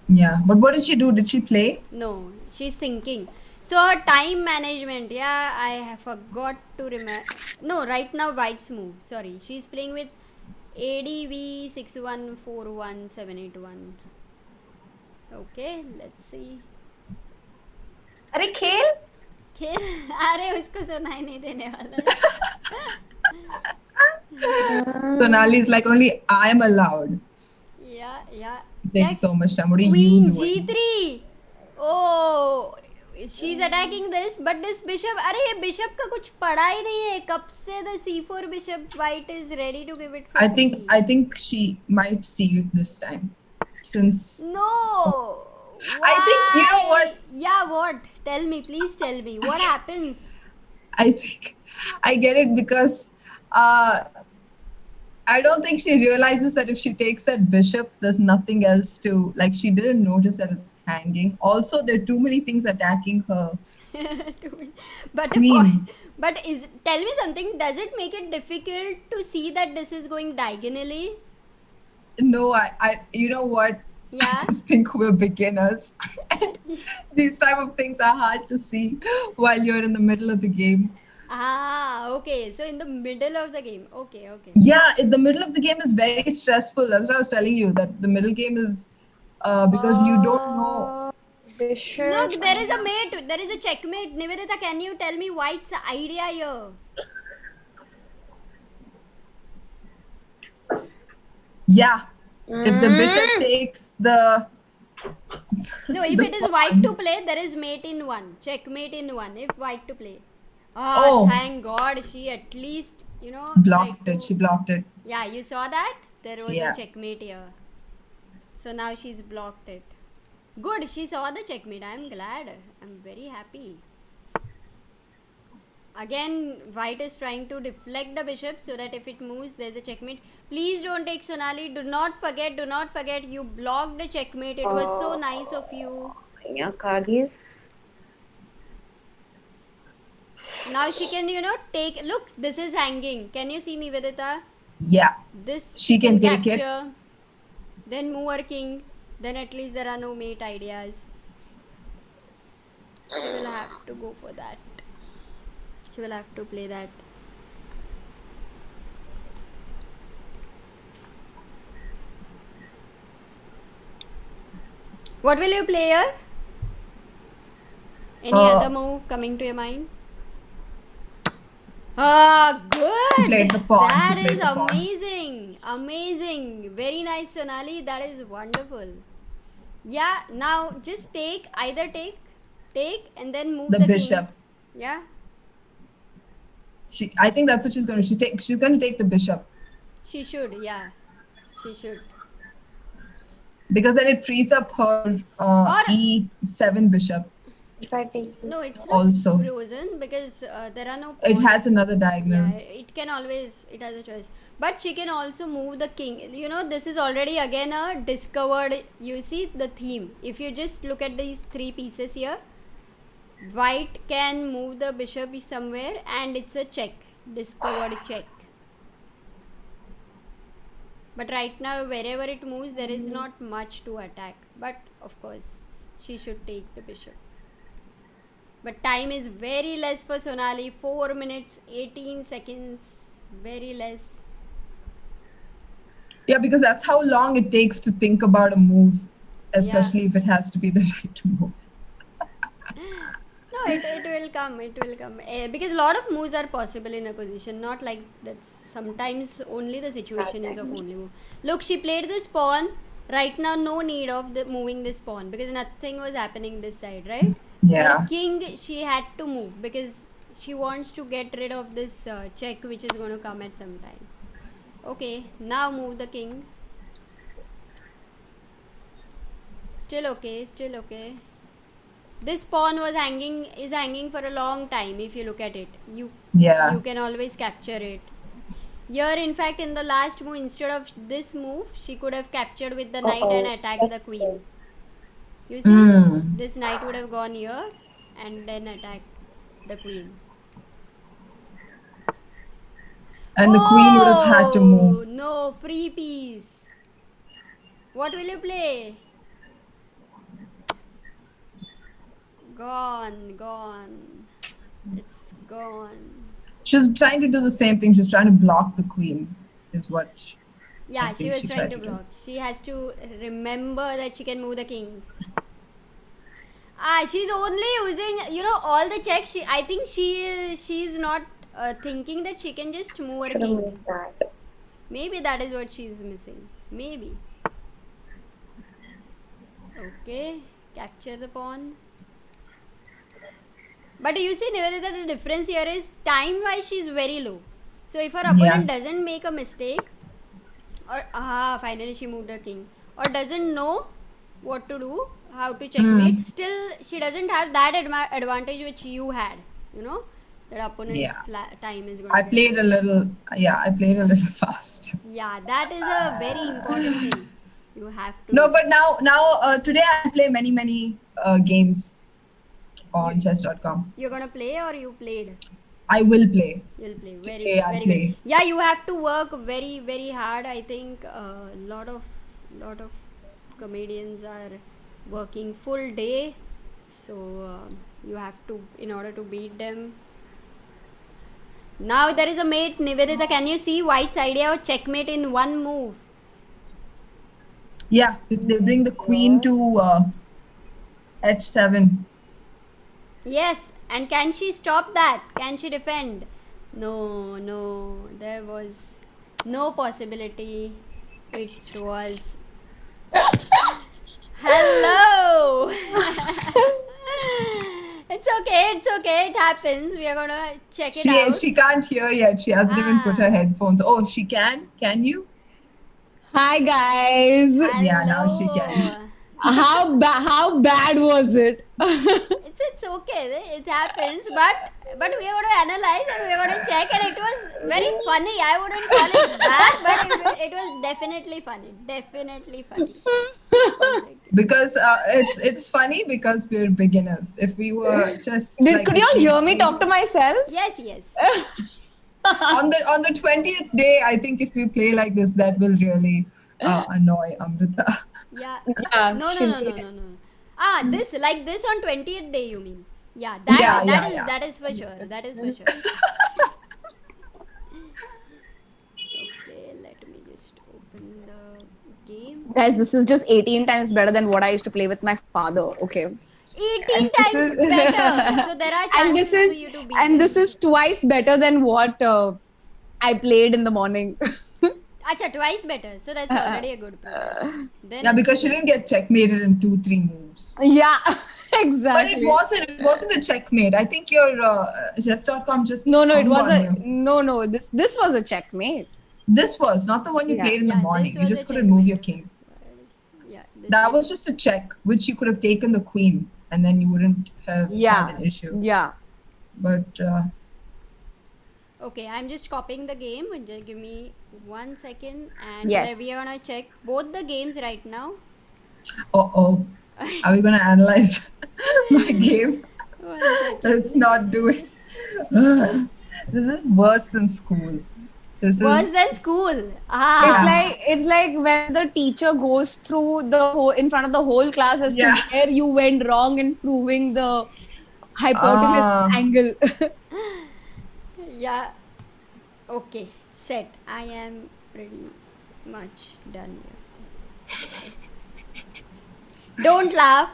Yeah, but what did she do? Did she play? No, she's thinking. So time management, I forgot to remember. No, right now white's move. Sorry, she's playing with ADV 6141781. Okay, let's see. अरे खेल अरे उसको सुनाई नहीं देने वाला. Sonali is like, only I'm allowed. Yeah. Thanks so much, Sam. What are you doing? Queen G3. Oh, she's attacking this, but this bishop. अरे ये bishop का कुछ पड़ा ही नहीं है. कब से the C4 bishop white is ready to give it. I think she might see it this time, since. No. Why? I think you know what. Yeah, what? Tell me, please tell me. What happens? I think I get it because I don't think she realizes that if she takes that bishop, there's nothing else to, like, she didn't notice that it's hanging. Also, there are too many things attacking her. But tell me something, does it make it difficult to see that this is going diagonally? No, I you know what? Yeah. I just think we're beginners. And These type of things are hard to see while you're in the middle of the game. Okay. So in the middle of the game. Okay. Yeah, the middle of the game is very stressful. That's what I was telling you, that the middle game is because you don't know. Bishop. Look, there is a mate. There is a checkmate. Niveditha, can you tell me White's idea here? Yeah, if the bishop takes the. No, if it is White to play, there is mate in one. Checkmate in one. If White to play. Oh. Thank God, she at least, Blocked it. She blocked it. Yeah, you saw that? There was Yeah. a checkmate here. So now she's blocked it. Good, she saw the checkmate. I'm glad. I'm very happy. Again, White is trying to deflect the bishop so that if it moves, there's a checkmate. Please don't take Sonali. Do not forget. You blocked the checkmate. It was so nice of you. Yeah, Kagis. Now she can, take. Look, this is hanging. Can you see Niveditha? Yeah. This She can take it. capture. Then move her king. Then at least there are no mate ideas. She will have to go for that. She will have to play that. What will you play here? Any other move coming to your mind? Good. Played the pawn. That She played is the pawn. amazing. Very nice, Sonali. That is wonderful. Yeah, now just take, and then move The the bishop. King. Yeah. I think that's what she's going to. She's going to take the bishop She should, yeah. She should. because then it frees up her E7 bishop. If I take this. No, it's not Also. frozen because there are no It pawns. has another diagonal. Yeah, it has a choice. But she can also move the king. This is already again a discovered, you see the theme. If you just look at these three pieces here, White can move the bishop somewhere and it's a check. Discovered check. But right now, wherever it moves, there is not much to attack. But of course, she should take the bishop. But time is very less for Sonali. 4 minutes, 18 seconds. Very less. Yeah, because that's how long it takes to think about a move, especially if it has to be the right move. No, it will come. Because a lot of moves are possible in a position. Not like that. Sometimes only the situation is of only move. Look, she played this pawn. Right now, no need of moving this pawn because nothing was happening this side, right? Yeah. Her king, she had to move because she wants to get rid of this check which is going to come at some time. Okay, now move the king. Still okay. This pawn is hanging for a long time if you look at it. You can always capture it. Here, in fact, in the last move, instead of this move, she could have captured with the knight and attacked the queen. You see, this knight would have gone here and then attacked the queen. And the queen would have had to move. No, free piece. What will you play? Gone. It's gone. She's trying to do the same thing. She's trying to block the queen, is what. Yeah, I she think was she trying tried to to do. block. She has to remember that she can move the king. She's only using, all the checks. I think she's not thinking that she can just move her king. Maybe that is what she's missing. Maybe. Okay, capture the pawn. But you see, Niveditha, the difference here is time-wise she's very low. So if her opponent doesn't make a mistake, or finally she moved her king, or doesn't know what to do, how to checkmate, still she doesn't have that advantage which you had. That opponent's time is going to I played a little fast. Yeah, that is a very important thing. You have to. No, but now today I play many games on chess.com. You're gonna play or you played? I will play. You'll play. Very Today good. I'll Very play. good. Yeah, you have to work very, very hard. I think lot of comedians are working full day So you have to, in order to beat them. Now there is a mate. Niveditha, can you see White's idea of checkmate in one move? Yeah, if they bring the queen to h7. Yes, and can she stop that? Can she defend? No, no, there was no possibility. It was. Hello! It's okay, it happens. We are gonna check it out. She can't hear yet. She hasn't even put her headphones. Oh, she can? Can you? Hi guys. Yeah, now she can. Hello. How bad was it? It's okay, it happens, but we are going to analyze and we are going to check, and it was very funny. I wouldn't call it bad, but it was definitely funny. Because it's funny because we're beginners. If we were just Could you all hear me talk to myself? Yes. on the 20th day, I think if we play like this, that will really annoy Amruta. Yeah. Yeah, No. This on 20th day, you mean? Yeah, that is for sure. That is for sure. Okay, let me just open the game. Guys, this is just 18 times better than what I used to play with my father. Okay. 18 times better. So there are chances for you to beat him. This is twice better than what I played in the morning. Acha, twice better. So that's already a good progress. Then Yeah, because she didn't get checkmated in 2-3 moves. Yeah, But exactly. it wasn't a checkmate. I think your chess.com just No, it hung was on you. no. This was a checkmate. This was not the one you Yeah. played in the Yeah, morning. this You was just a couldn't move your checkmate. king. Yeah. That was just a check, which you could have taken the queen, and then you wouldn't have had an issue. Yeah. But Okay, I'm just copying the game. Just give me 1 second, and Yes. we are gonna check both the games right now. oh, are we gonna analyze my game? 1 second. Let's not do it. This is worse than school. This Worse is than school. Ah. It's like when the teacher goes through the whole in front of the whole class as Yeah. to where you went wrong in proving the hypotenuse angle. Yeah. Okay. Set. I am pretty much done here. Don't laugh.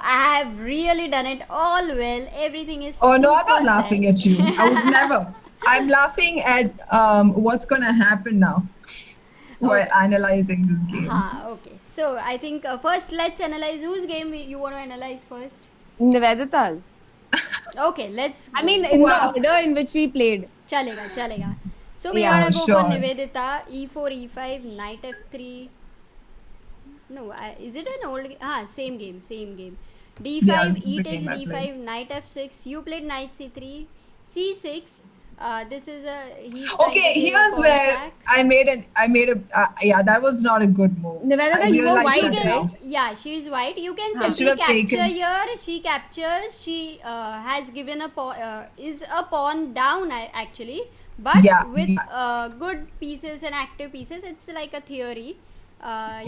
I have really done it all well. Everything is Oh no, I'm super not laughing set. at you. I would never. I'm laughing at what's gonna happen now. While analyzing this game. Okay. So I think first let's analyze whose game you want to analyze first. Niveditha's. Okay, let's. I mean, in the order in which we played. Chalega. So we Yeah, wanna go sure. for Niveditha, e4, e5, knight f3. No, is it an old game? Same game. D5, Yeah, this is e the takes game I d5, played. knight f6. You played knight c3, c6. This is he's Okay, here's where I made a that was not a good move. Niveditha, I you were realize white, that right? now. Yeah, she is white. You can Should simply have capture taken- here. She captures. She has given is a pawn down actually, but Yeah, with yeah. good pieces and active pieces. It's like a theory.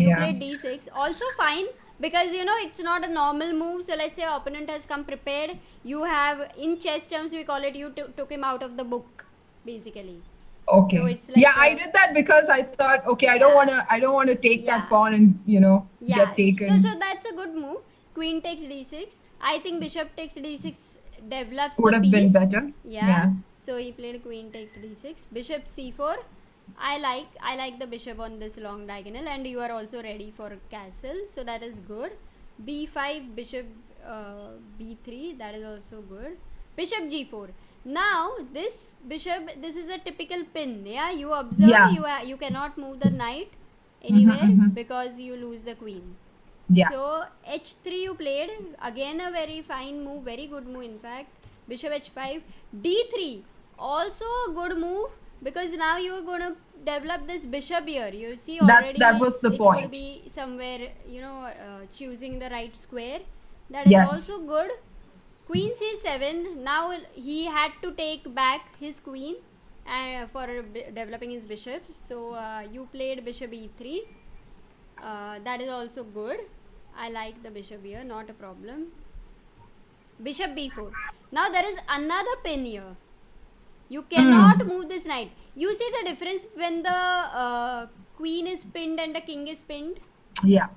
You Yeah. played d6. Also fine because it's not a normal move. So let's say opponent has come prepared. You have, in chess terms we call it, you took him out of the book basically. Okay. So it's like I did that because I thought, okay, I don't wanna take Yeah. that pawn and get taken. So that's a good move. Queen takes d6. I think bishop takes d6 develops Would the have piece. been better. Yeah. So he played queen takes d6. Bishop c4. I like the bishop on this long diagonal, and you are also ready for castle, so that is good. b5, bishop b3, that is also good. Bishop g4. Now this bishop, this is a typical pin. Yeah, you observe. Yeah. You cannot move the knight anywhere mhm. because you lose the queen. Yeah. So h3 you played, again a very fine move, very good move in fact. Bishop h5, d3, also a good move because now you are going to develop this bishop here. You see already That was the it point. would be somewhere choosing the right square. That is Yes. also good. Queen c7. Now he had to take back his queen for developing his bishop. So you played bishop e3. That is also good. I like the bishop here, not a problem. Bishop b4. Now there is another pin here. You cannot move this knight. You see the difference when the queen is pinned and the king is pinned? Yeah.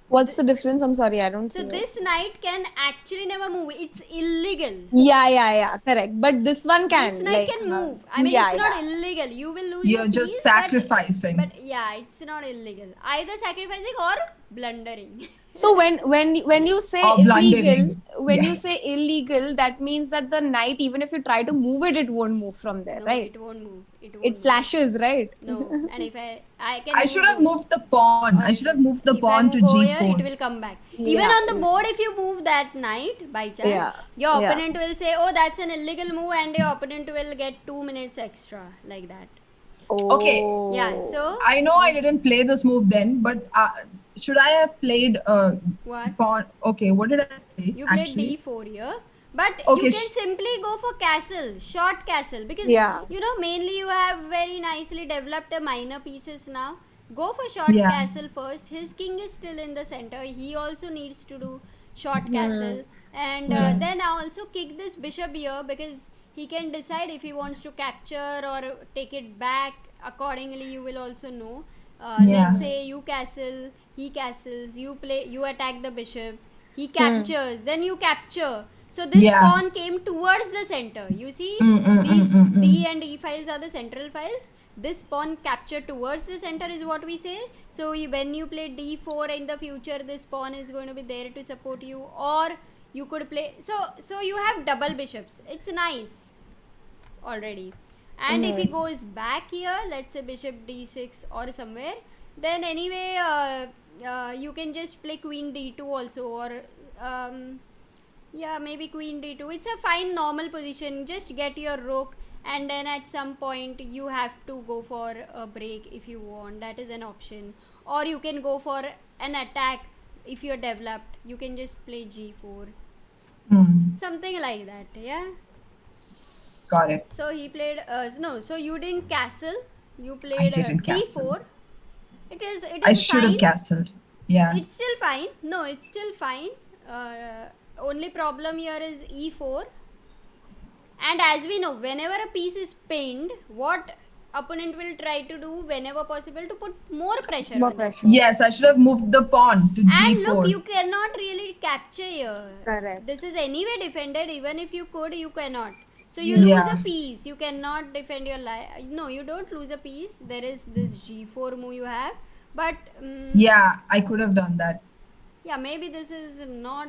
What's the difference? I'm sorry, I don't see So it. this knight can actually never move. It's illegal. Yeah, correct. But this one can. This knight can move. I mean, yeah, it's not yeah. illegal. You will lose You're your just piece, sacrificing. But yeah, it's not illegal. Either sacrificing or blundering. So when you say Or illegal, blundering. when you Yes. say illegal, that means that the knight, even if you try to move it, it won't move from there, No, right? it won't move. It flashes, right? No, and if I can. I move should have those. moved the pawn. I should have moved the If pawn I to move over here, g4. it will come back. Even Yeah, on the board, if you move that knight by chance, Yeah, your yeah. opponent will say, "Oh, that's an illegal move," and your opponent will get 2 minutes extra, like that. Okay. Yeah. So I know I didn't play this move then, but should I have played what? pawn? Okay, what did I play? You played actually? d4 here, but Okay, you can simply go for castle, short castle, because Yeah. you know mainly you have very nicely developed the minor pieces now. Go for short Yeah. castle first. His king is still in the center. He also needs to do short castle, and then I also kick this bishop here because he can decide if he wants to capture or take it back. Accordingly, you will also know. Yeah. Let's say you castle, he castles, you attack the bishop, he captures, then you capture. So this Yeah. pawn came towards the center. You see, these D and E files are the central files. This pawn captured towards the center is what we say. So when you play D4 in the future, this pawn is going to be there to support you, or you could play. So you have double bishops. It's nice already. And if he goes back here, let's say bishop d6 or somewhere, then anyway you can just play queen d2 also, or yeah, maybe queen d2. It's a fine normal position. Just get your rook, and then at some point you have to go for a break if you want. That is an option. Or you can go for an attack if you're developed. You can just play g4. Something like that, yeah. Got it. So he played no. So you didn't castle. You played didn't d4. castle. It is I should fine. have castled. Yeah. It's still fine. No, it's still fine. Only problem here is e4. And as we know, whenever a piece is pinned, what opponent will try to do whenever possible to put more pressure More on pressure. Yes, I should have moved the pawn to it. g4. And look, you cannot really capture here. Correct. This is anyway defended. Even if you could, you cannot. So you lose Yeah. a piece. You cannot defend your life. No, you don't lose a piece. There is this g4 move you have. But Yeah, I could have done that. yeah, maybe this is not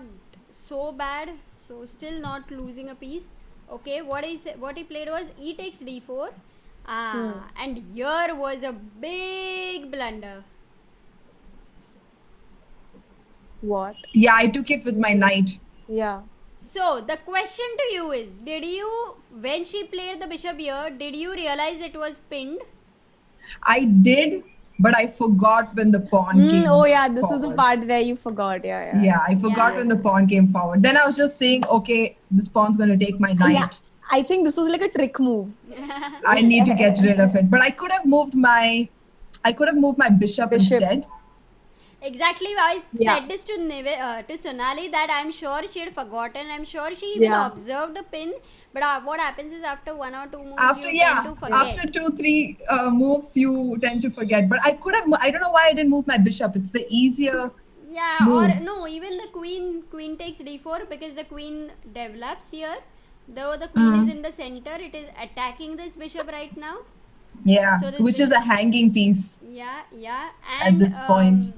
so bad. So still not losing a piece. Okay, what he played was e takes d4. And here was a big blunder. What? Yeah, I took it with my knight. Yeah. So the question to you is, did you, when she played the bishop here, did you realize it was pinned? I did, but I forgot when the pawn came. Oh yeah, this is the forward. part where you forgot. Yeah. Yeah, I forgot Yeah. when the pawn came forward. Then I was just saying, okay, this pawn's going to take my knight. Yeah. I think this was like a trick move. I need to get rid of it. But I could have moved my bishop instead. Exactly, I Yeah. said this to Sonali that I'm sure she had forgotten. I'm sure she even Yeah. observed the pin. But what happens is after one or two moves, After you tend to forget. after 2-3 moves, you tend to forget. But I could have. I don't know why I didn't move my bishop. It's the easier. Yeah, move. or no, even the queen takes d4 because the queen develops here. Though the queen is in the center, it is attacking this bishop right now. Yeah, So this which is a hanging piece. Yeah. At And this point.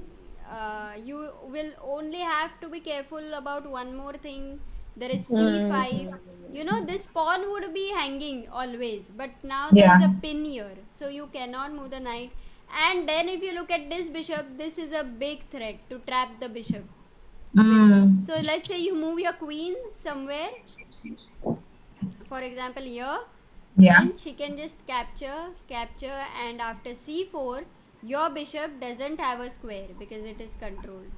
you will only have to be careful about one more thing. There is c5. You know, this pawn would be hanging always, but now there is Yeah. a pin here, so you cannot move the knight. And then if you look at this bishop, this is a big threat to trap the bishop. So let's say you move your queen somewhere, for example here, Yeah. then she can just capture, and after c4 your bishop doesn't have a square because it is controlled.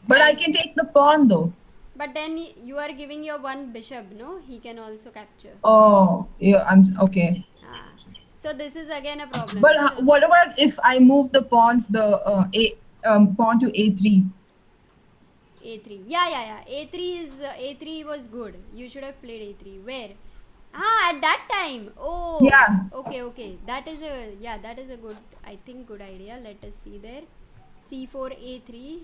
But I can take the pawn though. But then you are giving your one bishop, no? He can also capture. Oh, yeah. I'm okay. So this is again a problem. But So- what about if I move the pawn, pawn to a3? a3. Yeah. a3 was good. You should have played a3. Where? Ah, at that time. Oh. Yeah. Okay. That is a good, I think, good idea. Let us see there. c4 a3.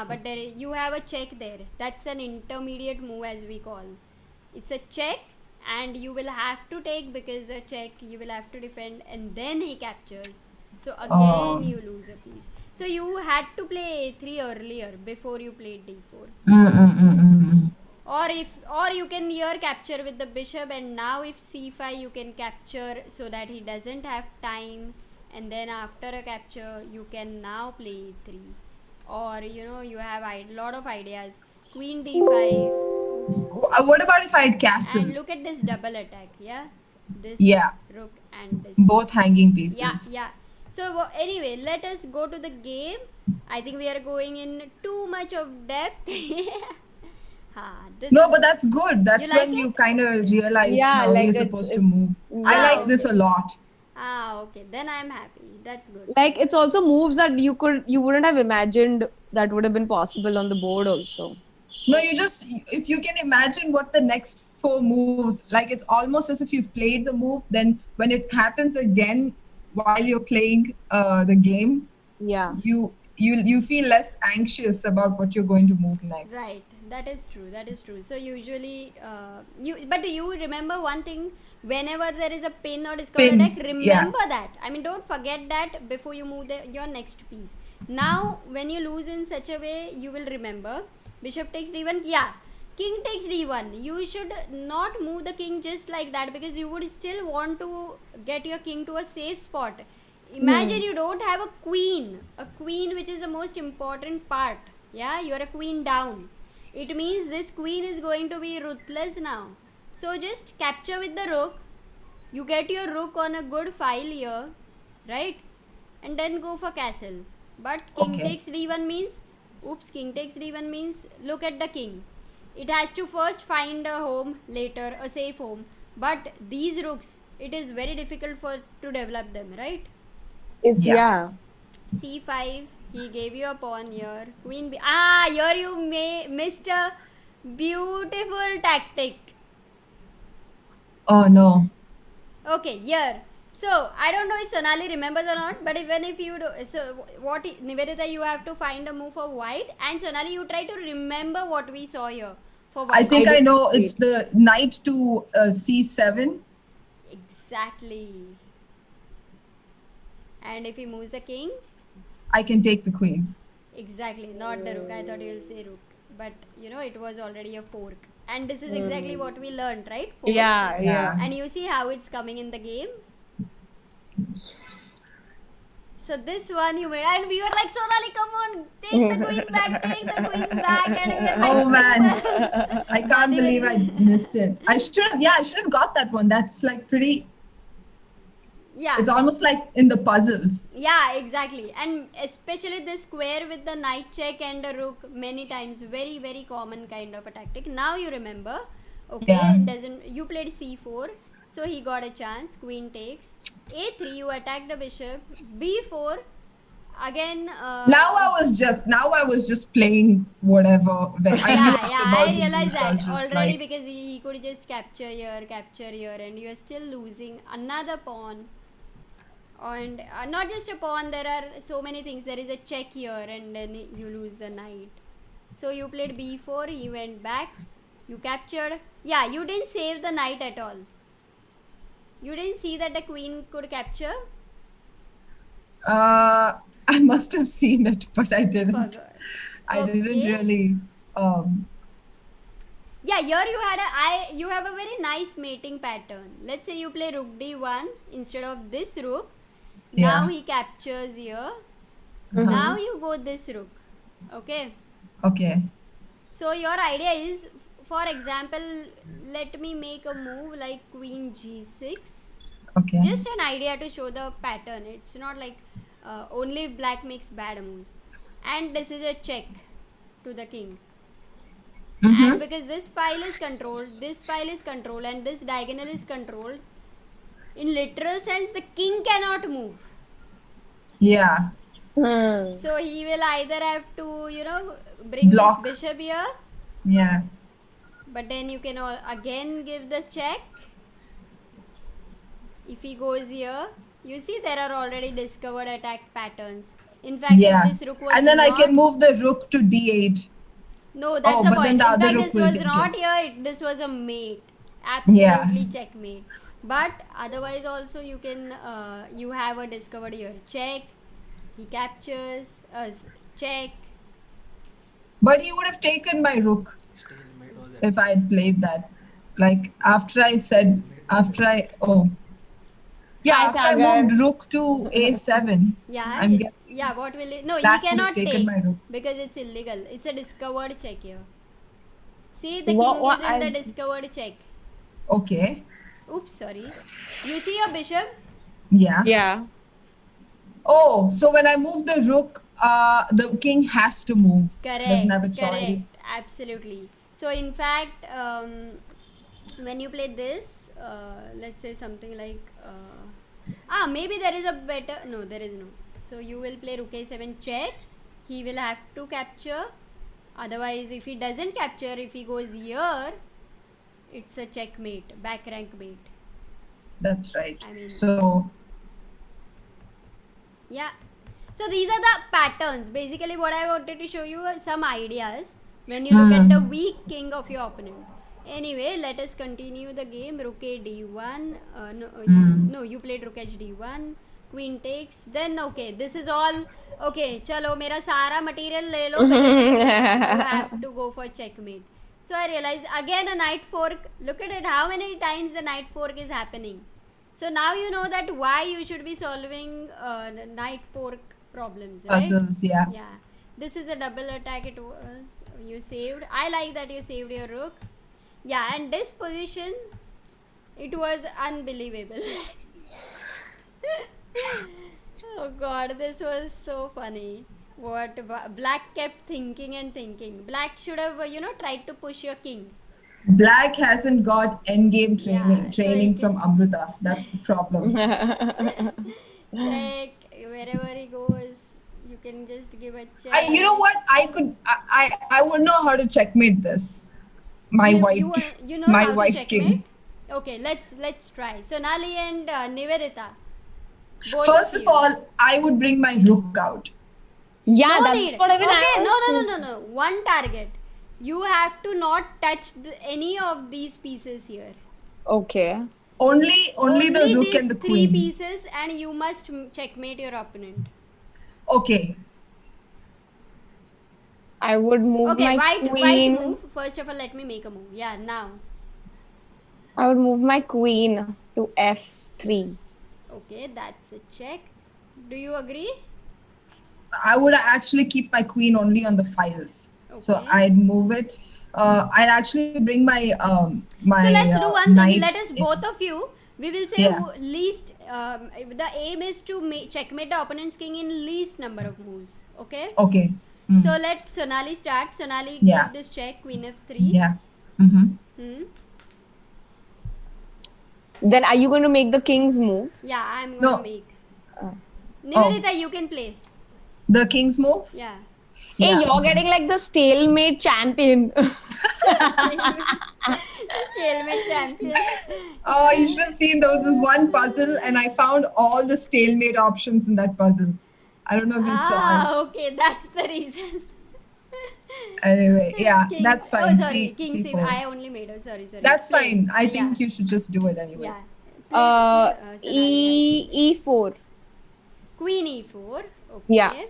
But there you have a check there. That's an intermediate move, as we call. It's a check, and you will have to take, because a check you will have to defend, and then he captures. So again you lose a piece. So you had to play a3 earlier before you played d4. Or you can here capture with the bishop, and now if c5 you can capture so that he doesn't have time, and then after a capture you can now play e3. Or you have a lot of ideas. Queen d5. Oops. What about if I had castled? And look at this double attack. This rook and this. Both hanging pieces. Yeah. So anyway, let us go to the game. I think we are going in too much of depth. But that's good. That's when you kind of realize how you're supposed to move. I like this a lot. Okay. Then I'm happy. That's good. Like, it's also moves that you wouldn't have imagined that would have been possible on the board also. No, if you can imagine what the next 4 moves, like it's almost as if you've played the move, then when it happens again while you're playing the game, you feel less anxious about what you're going to move next. Right. That is true. So usually, but you remember one thing, whenever there is a pin or discount attack, remember that. I mean, don't forget that before you move your next piece. Now, when you lose in such a way, you will remember. Bishop takes d1. King takes d1. You should not move the king just like that, because you would still want to get your king to a safe spot. Imagine you don't have a queen which is the most important part. You're a queen down. It means this queen is going to be ruthless now. So just capture with the rook. You get your rook on a good file here, right? And then go for castle. But king takes d1 means, king takes d1 means, look at the king. It has to first find a home, later a safe home. But these rooks, it is very difficult to develop them, right? c5. He gave you a pawn here. Queen b. Here you missed a beautiful tactic. Oh no. Okay, here. So I don't know if Sonali remembers or not, but even if you do, so what Niveditha, you have to find a move for white, and Sonali, you try to remember what we saw here for white. I think I know. It's the knight to c7. Exactly. And if he moves the king, I can take the queen. Exactly, not the rook. I thought you will say rook, but it was already a fork. And this is exactly what we learned, right? Fork. Yeah. And you see how it's coming in the game. So this one you made, and we were like, Sonali, come on, take the queen back, and we were like, oh man, I can't believe I missed it. I should have got that one. That's like pretty. Yeah. It's almost like in the puzzles. Yeah, exactly. And especially this square with the knight check and the rook, many times, very, very common kind of a tactic. Now you remember. Okay, you played c4, so he got a chance. Queen takes. a3, you attack the bishop. b4, again. Now I was just playing whatever. I realized that already, because he could just capture here, and you are still losing another pawn. And not just a pawn, there are so many things. There is a check here, and then you lose the knight. So you played b4, he went back, you captured. You didn't save the knight at all. You didn't see that the queen could capture? I must have seen it, but I didn't. I didn't really. Here you have a very nice mating pattern. Let's say you play rook d1 instead of this rook. Now he captures here. Now you go this rook. Okay. So your idea is, for example, let me make a move like queen g6. Just an idea to show the pattern. It's not like only black makes bad moves. And this is a check to the king. And because this file is controlled, and this diagonal is controlled, in literal sense, the king cannot move. So he will either have to, bring Block. this bishop here. Yeah. But then you can again give this check. If he goes here, you see there are already discovered attack patterns. In fact, if this rook was And then not, I can move the rook to d8. No, that's the but then point. the In other fact, rook this will was get not killed. here. This was a mate. Absolutely checkmate. But otherwise also you can, you have a discovered here. Check. He captures. Check. But he would have taken my rook if I had played that. Like after I moved rook to a7. Yeah, what will it? No, he That would have cannot taken take my rook. because it's illegal. It's a discovered check here. See, the king is in the discovered check. Okay. Oops, sorry. You see your bishop? Yeah. Oh, so when I move the rook, the king has to move. Correct. Doesn't have a choice. Correct. Absolutely. So in fact, when you play this, let's say something like, maybe there is a better. No, there is no. So you will play rook a7 check. He will have to capture. Otherwise, if he doesn't capture, if he goes here, it's a checkmate, back rank mate. That's right. I mean, yeah. So these are the patterns. Basically, what I wanted to show you are some ideas when you look at the weak king of your opponent. Anyway, let us continue the game. Rook a d1. No, you played rook h d1. Queen takes. Then okay, this is all okay. Chalo, mera sara material le lo because you have to go for checkmate. So I realized again a knight fork. Look at it. How many times the knight fork is happening? So now you know that why you should be solving knight fork problems, right? Puzzles, yeah. Yeah. This is a double attack. It was you saved. I like that you saved your rook. Yeah, and this position, it was unbelievable. Oh God, this was so funny. What Black kept thinking and thinking. Black should have, tried to push your king. Black hasn't got endgame training so from Amruta. That's the problem. Check wherever he goes. You can just give a check. You know what? I would know how to checkmate this. My white king. Okay, let's try. Sonali and Niveditha. First of all, I would bring my rook out. Yeah, that's what I mean. Okay, no. One target. You have to not touch any of these pieces here. Okay. Only the rook and the queen. 3 pieces, and you must checkmate your opponent. Okay. I would move my queen. White move. First of all, let me make a move. Yeah, now. I would move my queen to f3. Okay, that's a check. Do you agree? I would actually keep my queen only on the files. Okay. So I'd move it. I'd actually bring my So let's do one thing. Let us both of you. We will say least. The aim is to checkmate the opponent's king in least number of moves. Okay. Okay. So let Sonali start. Sonali give this check. Queen f3. Yeah. Then are you going to make the king's move? Yeah, I'm going to make. Niveditha, you can play. The king's move? Yeah. Hey, you're getting like the stalemate champion. The stalemate champion. Oh, you should have seen there was this one puzzle and I found all the stalemate options in that puzzle. I don't know if you saw it. Okay, that's the reason. Anyway, yeah, that's fine. Oh, sorry, king C4. I only made her. Sorry. That's fine. I think you should just do it anyway. Yeah. E4. Queen E4. Okay. Yeah.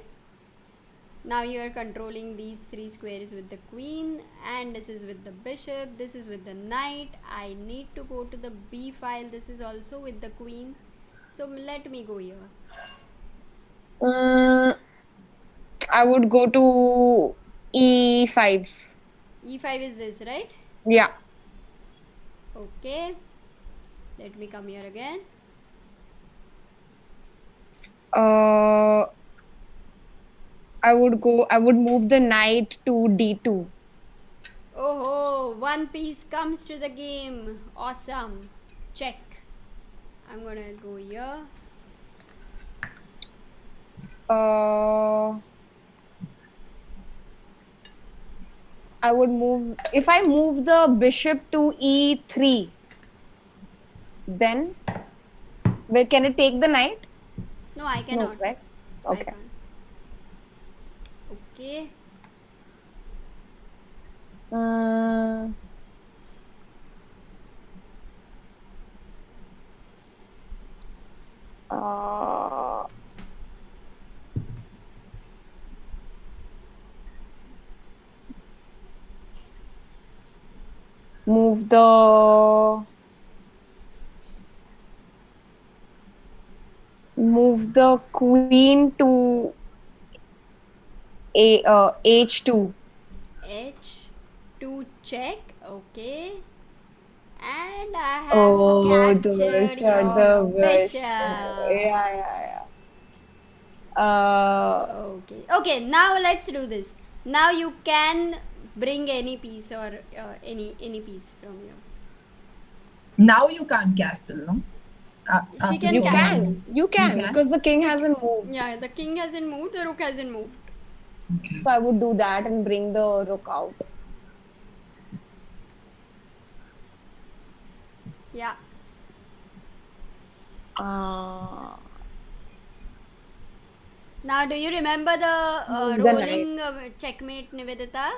Now you are controlling these 3 squares with the queen, and this is with the bishop, this is with the knight. I need to go to the B file. This is also with the queen. So let me go here. I would go to E5. E5 is this, right? Yeah. Okay. Let me come here again. I would move the knight to D2. Oh, one piece comes to the game. Awesome. Check. I'm gonna go here. I would move. If I move the bishop to e3, then where can it take the knight? No, I No, cannot. right? I Okay. can't. Okay. Uh, uh, move the queen to h2. H2 check. Okay. And I have Oh, the captured bishop, your the bishop. bishop. Yeah. Uh, Okay. Okay, now let's do this. Now you can bring any piece or any piece from here. Now you can't castle, no? She can you castle. can because the king hasn't moved. Yeah, the king hasn't moved, the rook hasn't moved. Okay. So I would do that and bring the rook out. Yeah. Now, do you remember the The rolling checkmate, Niveditha,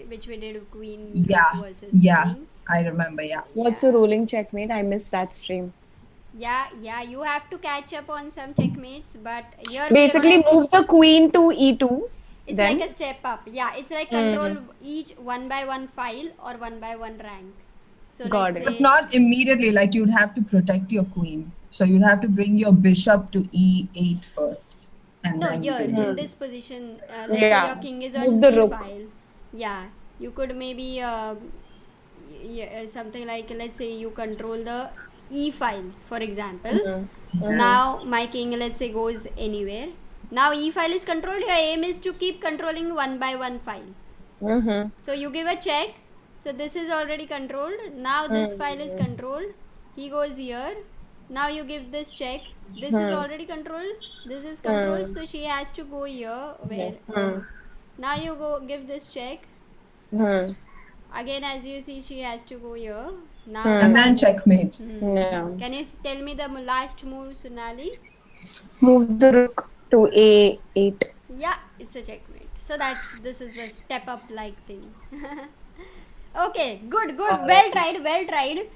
which we did queen versus king? I remember. Yeah. What's a rolling checkmate? I missed that stream. Yeah, you have to catch up on some checkmates, but here basically move the queen to e2. It's then? like a step up. Yeah, it's like control each 1 by 1 file or 1 by 1 rank. So Got let's it. say, But not immediately, like you'd have to protect your queen. So you'd have to bring your bishop to e8 first. And no, then here bring in it. this position, let's say your king is on Move the d rook. file. Yeah, you could maybe something like, let's say you control the e file, for example. Now my king, let's say, goes anywhere. Now e file is controlled. Your aim is to keep controlling 1 by 1 file. So you give a check. So this is already controlled. Now this file is controlled. He goes here. Now you give this check. This is already controlled. This is controlled. So she has to go here. Where? Now you go give this check. Again, as you see, she has to go here. Now And then checkmate. Yeah. Can you tell me the last move, Sonali? Move the rook to a8. Yeah, it's a checkmate. So this is the step up like thing. Okay, good. Well tried.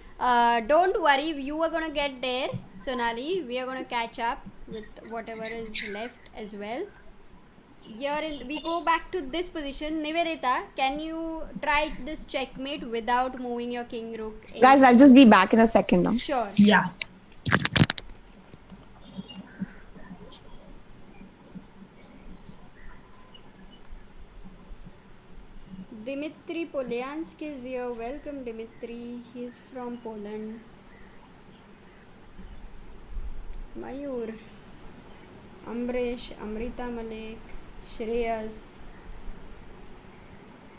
Don't worry, you are gonna get there, Sonali. We are gonna catch up with whatever is left as well. We go back to this position. Niveditha, can you try this checkmate without moving your king rook? Guys, I'll just be back in a second now. Sure. Yeah. Dmitry Polyansk is here. Welcome, Dmitry. He's from Poland. Mayur, Amrish, Amrita Malik, Shreyas.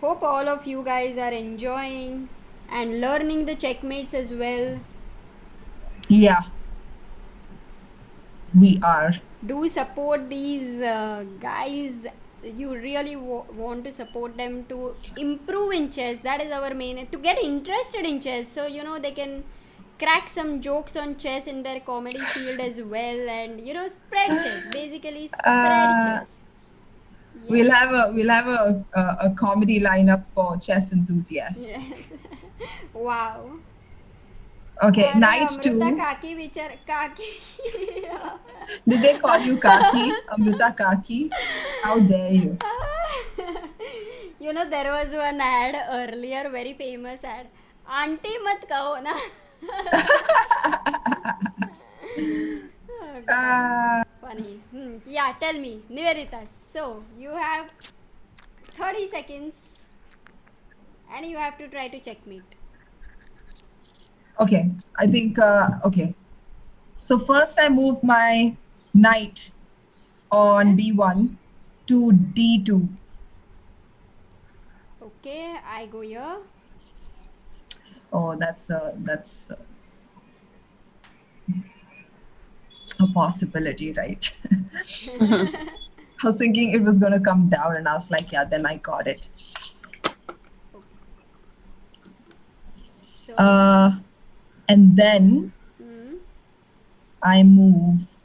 Hope all of you guys are enjoying and learning the checkmates as well. Yeah. We are. Do support these guys. You really want to support them to improve in chess. That is our main, to get interested in chess, so they can crack some jokes on chess in their comedy field as well, and spread chess, basically spread chess. Yes. We'll have a comedy lineup for chess enthusiasts. Yes. Wow. Okay, knight Amruta 2. Kaki, which are Kaki. Did they call you Kaki? Amruta Kaki? How dare you? There was one ad earlier, very famous ad. Auntie mat kaho na. Funny. Yeah, tell me, Niveditha. So, you have 30 seconds and you have to try to checkmate. Okay, I think, okay. So first I move my knight on b1 to d2. Okay, I go here. Oh, that's a possibility, right? I was thinking it was going to come down, and I was like, yeah, then I got it. So, And then I move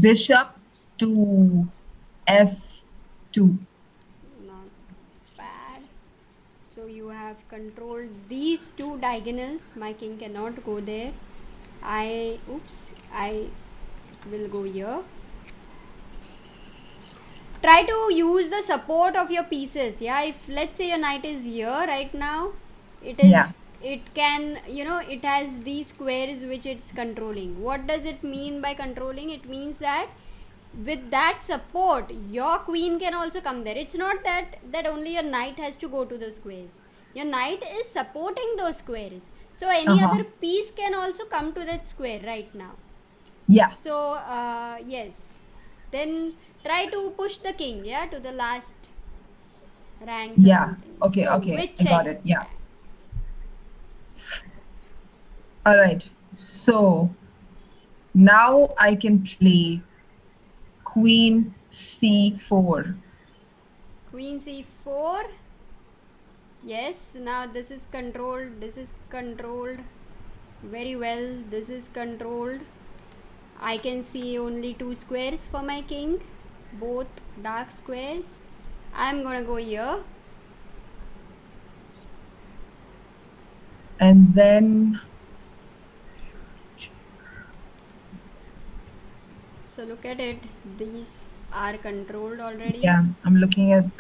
bishop to f2. not bad. So you have controlled these two diagonals. My king cannot go there. I will go here. Try to use the support of your pieces. Yeah, if let's say your knight is here right now, it is it can, it has these squares which it's controlling. What does it mean by controlling? It means that with that support, your queen can also come there. It's not that only your knight has to go to the squares. Your knight is supporting those squares. So any other piece can also come to that square right now. Yeah. So, yes. Then try to push the king, to the last ranks or something. Okay, so, okay. I got it. Yeah. All right. So now I can play queen c4. Queen c4. Yes, now this is controlled. This is controlled. Very well. This is controlled. I can see only two squares for my king. Both dark squares. I'm gonna go here. And then so look at it, these are controlled already. Yeah, I'm looking at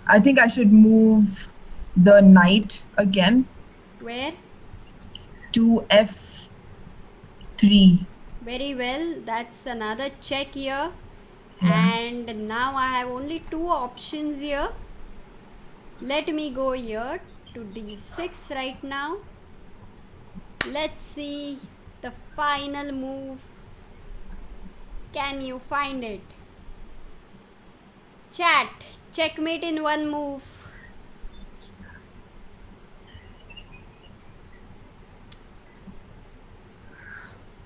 I think I should move the knight again. Where? To f3. Very well, that's another check here. And now I have only two options here. Let me go here to d6 right now. Let's see the final move. Can you find it? Chat, checkmate in one move.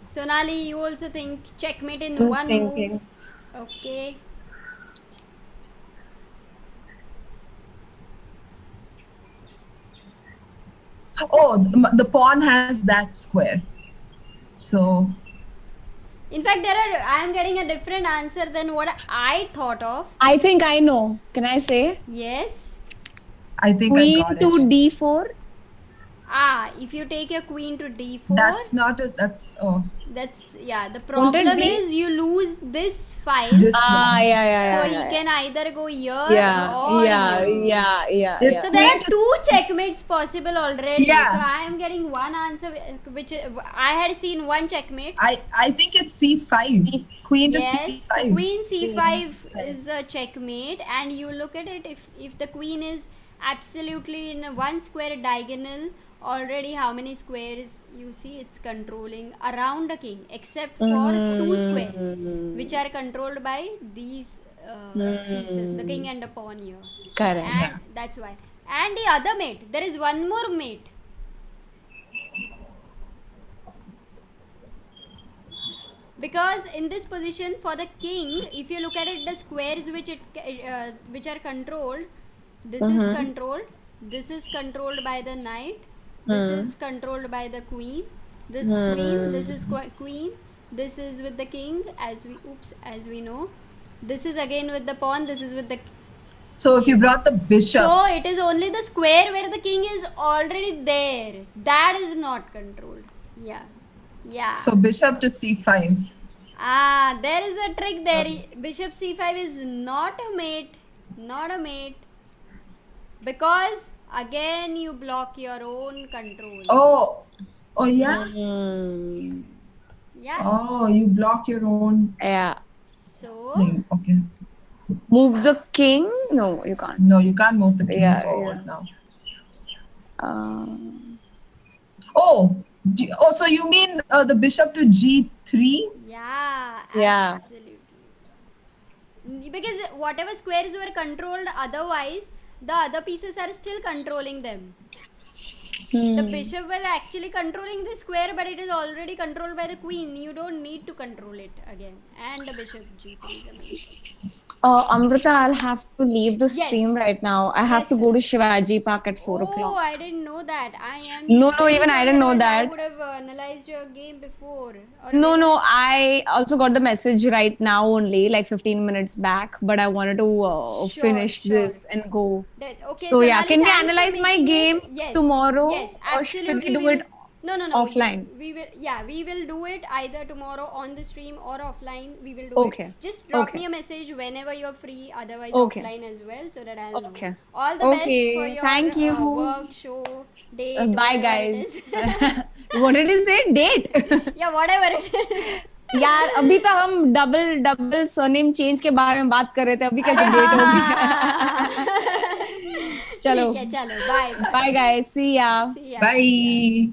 Sonali, you also think checkmate in one move? Okay. Oh, the pawn has that square. So in fact, I am getting a different answer than what I thought of. I think I know. Can I say? Yes. I think Queen I got to it. d4. If you take your queen to d4. That's not as That's the problem is you lose this file. This So he can either go here or yeah. So there are two checkmates possible already. Yeah. So I am getting one answer which I had seen one checkmate. I think it's c5. Queen to c5. So queen c5 is a checkmate, and you look at it, if the queen is absolutely in a one square diagonal, already how many squares you see it's controlling around the king, except for two squares which are controlled by these pieces, the king and the pawn here. Correct. And that's why. And the other mate, there is one more mate. Because in this position for the king, if you look at it, the squares which are controlled, this is controlled, this is controlled by the knight, this is controlled by the queen, this queen, this is queen, this is with the king, as we know, this is again with the pawn, this is with the. So if you brought the bishop. So it is only the square where the king is already there, that is not controlled. Yeah. So bishop to c5. There is a trick there. Bishop c5 is not a mate. Because again you block your own control. Oh yeah? Yeah. Oh, you block your own So thing. Okay. Move the king? No, you can't. No, you can't move the king forward now. So you mean the bishop to g3? yeah, Yeah. absolutely. Because whatever squares were controlled otherwise, the other pieces are still controlling them. The bishop was actually controlling the square, but it is already controlled by the queen. You don't need to control it again. And the bishop g3 is amazing. Amruta, I'll have to leave the Yes. stream right now. I have Yes, to go sir. to Shivaji Park at 4 Oh, o'clock. I didn't know that. I am. No, very even I sorry, didn't know otherwise I that. would have analyzed your game before. Or No, did no, I also got the message right now only, like 15 minutes back, but I wanted to Sure, finish sure. this and go. Okay, So yeah, Sonali, can we thanks for analyze my making game it. Yes, tomorrow? Yes, Or should we absolutely. do it No. offline? We will do it either tomorrow on the stream or offline. We will do Okay. it. Just drop Okay. me a message whenever you're free, otherwise Okay. offline as well, so that I'll Okay. know. All the best for Okay. your Thank you. work, show, date, Bye, whatever guys. it is. What did you say? Date? Yeah, whatever it is. यार अभी तो हम double surname change के बारे में बात कर रहे थे अभी कैसे डेट होगी चलो ठीक है, चलो बाय बाय गाइस सी या Bye.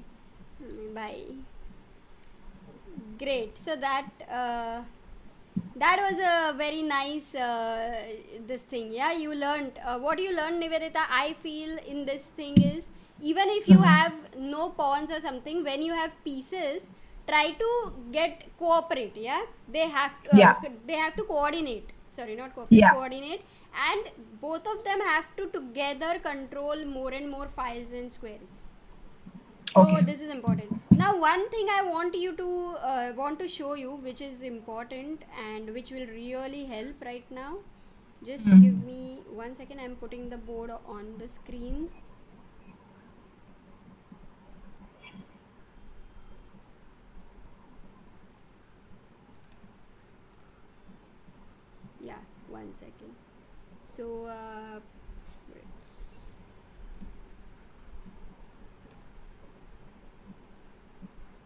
Bye. Great. So that was a very nice this thing. Yeah, you learned. What you learned, Niveditha, I feel in this thing is, even if you have no pawns or something, when you have pieces, try to cooperate. Yeah, they have to. They have to coordinate. Sorry, not cooperate. Yeah. Coordinate, and both of them have to together control more and more files and squares. So this is important. Now, one thing I want to show you, which is important and which will really help right now. Just give me 1 second. I'm putting the board on the screen. Yeah, 1 second. So,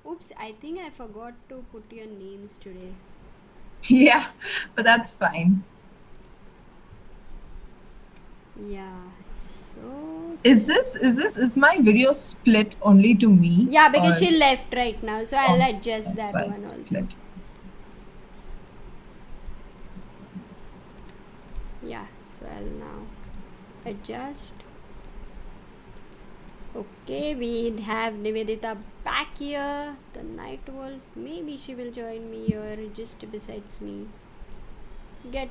oops, I think I forgot to put your names today. Yeah, but that's fine. Yeah. So Is my video split only to me? yeah, because or- she left right now, so I'll adjust That's that why one it's also. split. Yeah, so I'll now adjust. Okay, we have Niveditha back here. The Night Wolf. Maybe she will join me here just besides me. Get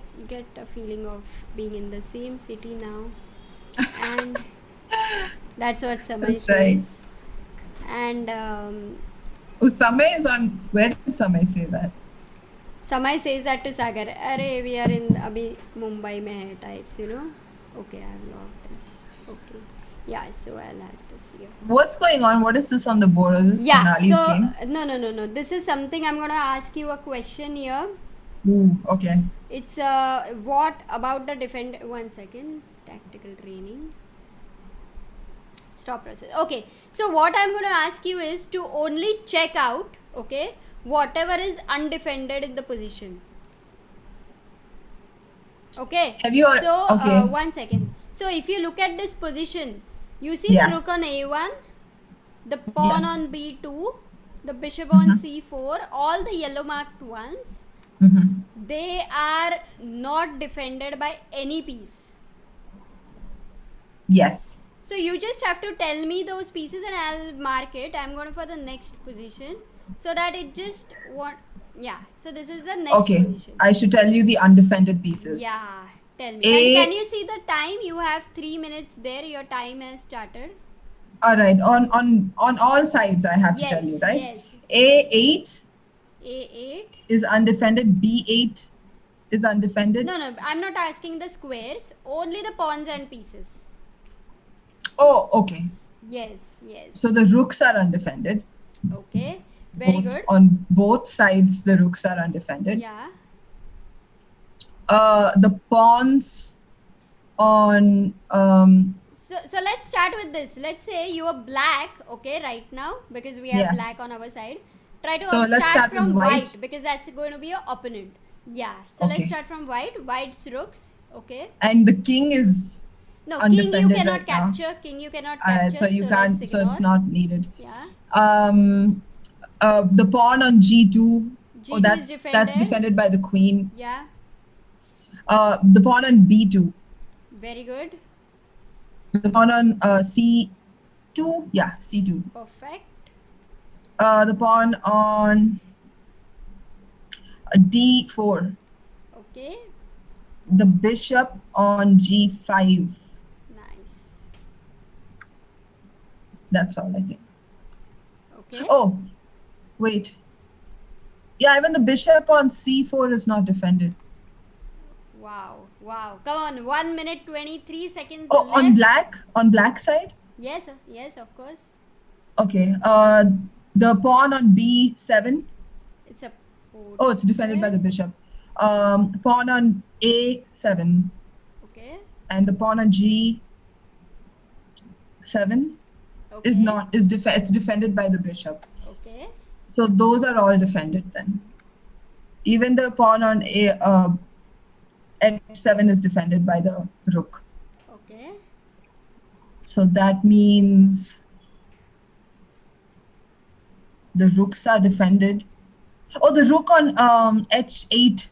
a feeling of being in the same city now. And that's what Samay That's says. right. And Oh, Samay is on. Where did Samay say that? Samay says that to Sagar. Arey, we are in abhi Mumbai mein hai types, you know. Okay, I have logged this. Okay. Yeah, so I'll have this here. What's going on? What is this on the board? Is this Yeah, Sonali's so game? no. This is something I'm gonna ask you a question here. Ooh, okay. It's what about the defend? 1 second. Tactical training. Stop process. Okay, so what I'm gonna ask you is to only check out, okay, whatever is undefended in the position. Okay. Have you? So Okay. 1 second. So if you look at this position, you see the rook on a1, the pawn Yes. on b2, the bishop on c4, all the yellow marked ones, they are not defended by any piece. Yes. So you just have to tell me those pieces and I'll mark it. I'm going for the next position so that it just won't. Yeah. So this is the next Okay. position. I should tell you the undefended pieces. Yeah. Tell me. A- And can you see the time? You have 3 minutes there. Your time has started. All right. On all sides, I have to Yes. tell you, right? Yes. A8 A8. is undefended. B8 is undefended. No. I'm not asking the squares. Only the pawns and pieces. Oh, okay. Yes. So the rooks are undefended. Okay. Very good. On both sides, the rooks are undefended. Yeah. The pawns on So let's start with this. Let's say you are black, okay, right now, because we have Yeah. black on our side. Try to So let's start from with white. because that's going to be your opponent. Yeah. So let's Okay. start from white. White's rooks, okay. and the king is No, king you undefended cannot right now. capture. King you cannot All right, capture. so you can't. let's So it's ignore. not needed. Yeah. The pawn on G2. G2 Oh, is that's defended. defended by the queen. Yeah. The pawn on B2. Very good. The pawn on C2 C2. Yeah, C2. Perfect. The pawn on D4. Okay. The bishop on G5. Nice. That's all, I think. Okay. Oh, wait. Yeah, even the bishop on C4 is not defended. Wow. Wow. Come on. 1 minute 23 seconds Oh, left. on black side? Yes. Yes, of course. Okay. The pawn on B7. It's a Oh, it's defended by the bishop. Pawn on A7. Okay. And the pawn on G7 Okay. it's defended by the bishop. Okay. So those are all defended then. Even the pawn on H7 is defended by the rook. Okay. So that means the rooks are defended. Oh, the rook on H8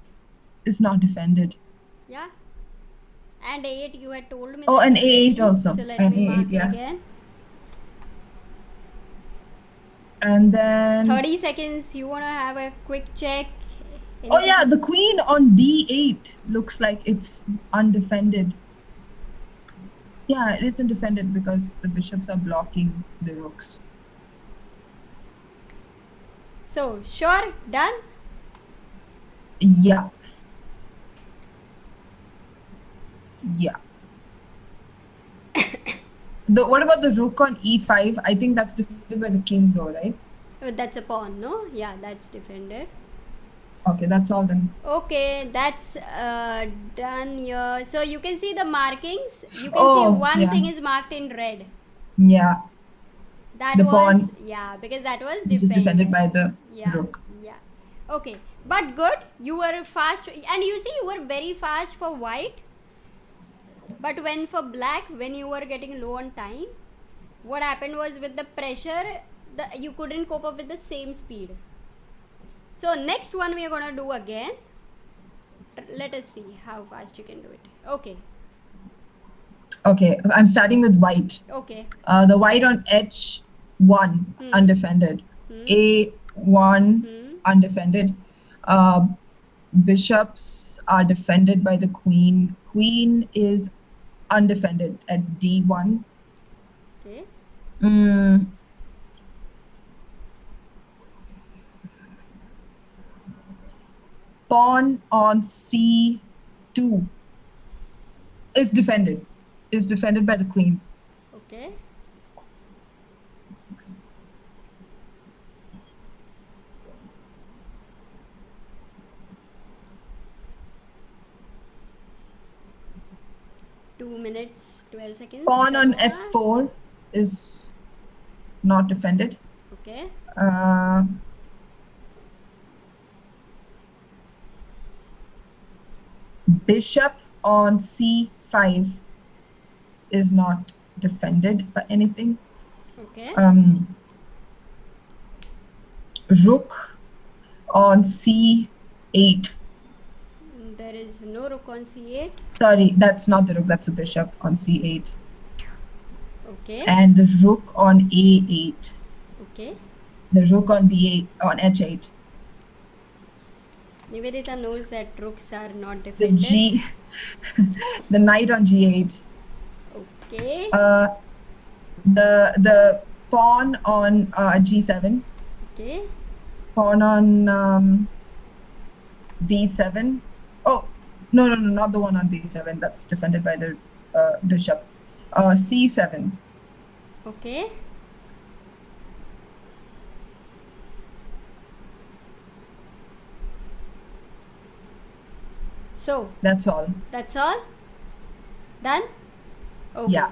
is not defended. Yeah. And A8 you had told me. Oh, that and already. A8 also. So let And me A8, mark it yeah. again. And then 30 seconds. You want to have a quick check? oh yeah, the queen on D8 looks like it's undefended. Yeah, it isn't defended because the bishops are blocking the rooks. So, sure, done? Yeah. Yeah. What about the rook on E5? I think that's defended by the king though, right? Oh, that's a pawn, no? Yeah, that's defended. Okay, that's all then. Okay, that's done here. So you can see the markings. You can Oh, see one yeah. thing is marked in red. Yeah, That The was pawn. yeah, because that was which is defended by the yeah, rook. yeah. Okay, but good. You were fast, and you see, you were very fast for white. But when for black, when you were getting low on time, what happened was with the pressure, you couldn't cope up with the same speed. So next one we are gonna do again. Let us see how fast you can do it. Okay. Okay, I'm starting with white. Okay. The white on H1 undefended. A1 undefended. Bishops are defended by the queen. Queen is undefended at D1. Okay. Pawn on C2 is defended. Is defended by the queen. Okay. Two minutes, 12 seconds. Pawn on Come F4 is not defended. Okay. Bishop on C5 is not defended by anything. Okay. Rook on C8. There is no rook on C8. Sorry, that's not the rook, that's the bishop on C8. Okay. And the rook on A8. Okay. The rook on B8, on H8. Niveditha knows that rooks are not The defended. the knight on G8. Okay. The pawn on G7. Okay. Pawn on B7. Oh, no, not the one on B7. That's defended by the bishop. C7. Okay. So, That's all. that's all? Done? Okay. Yeah.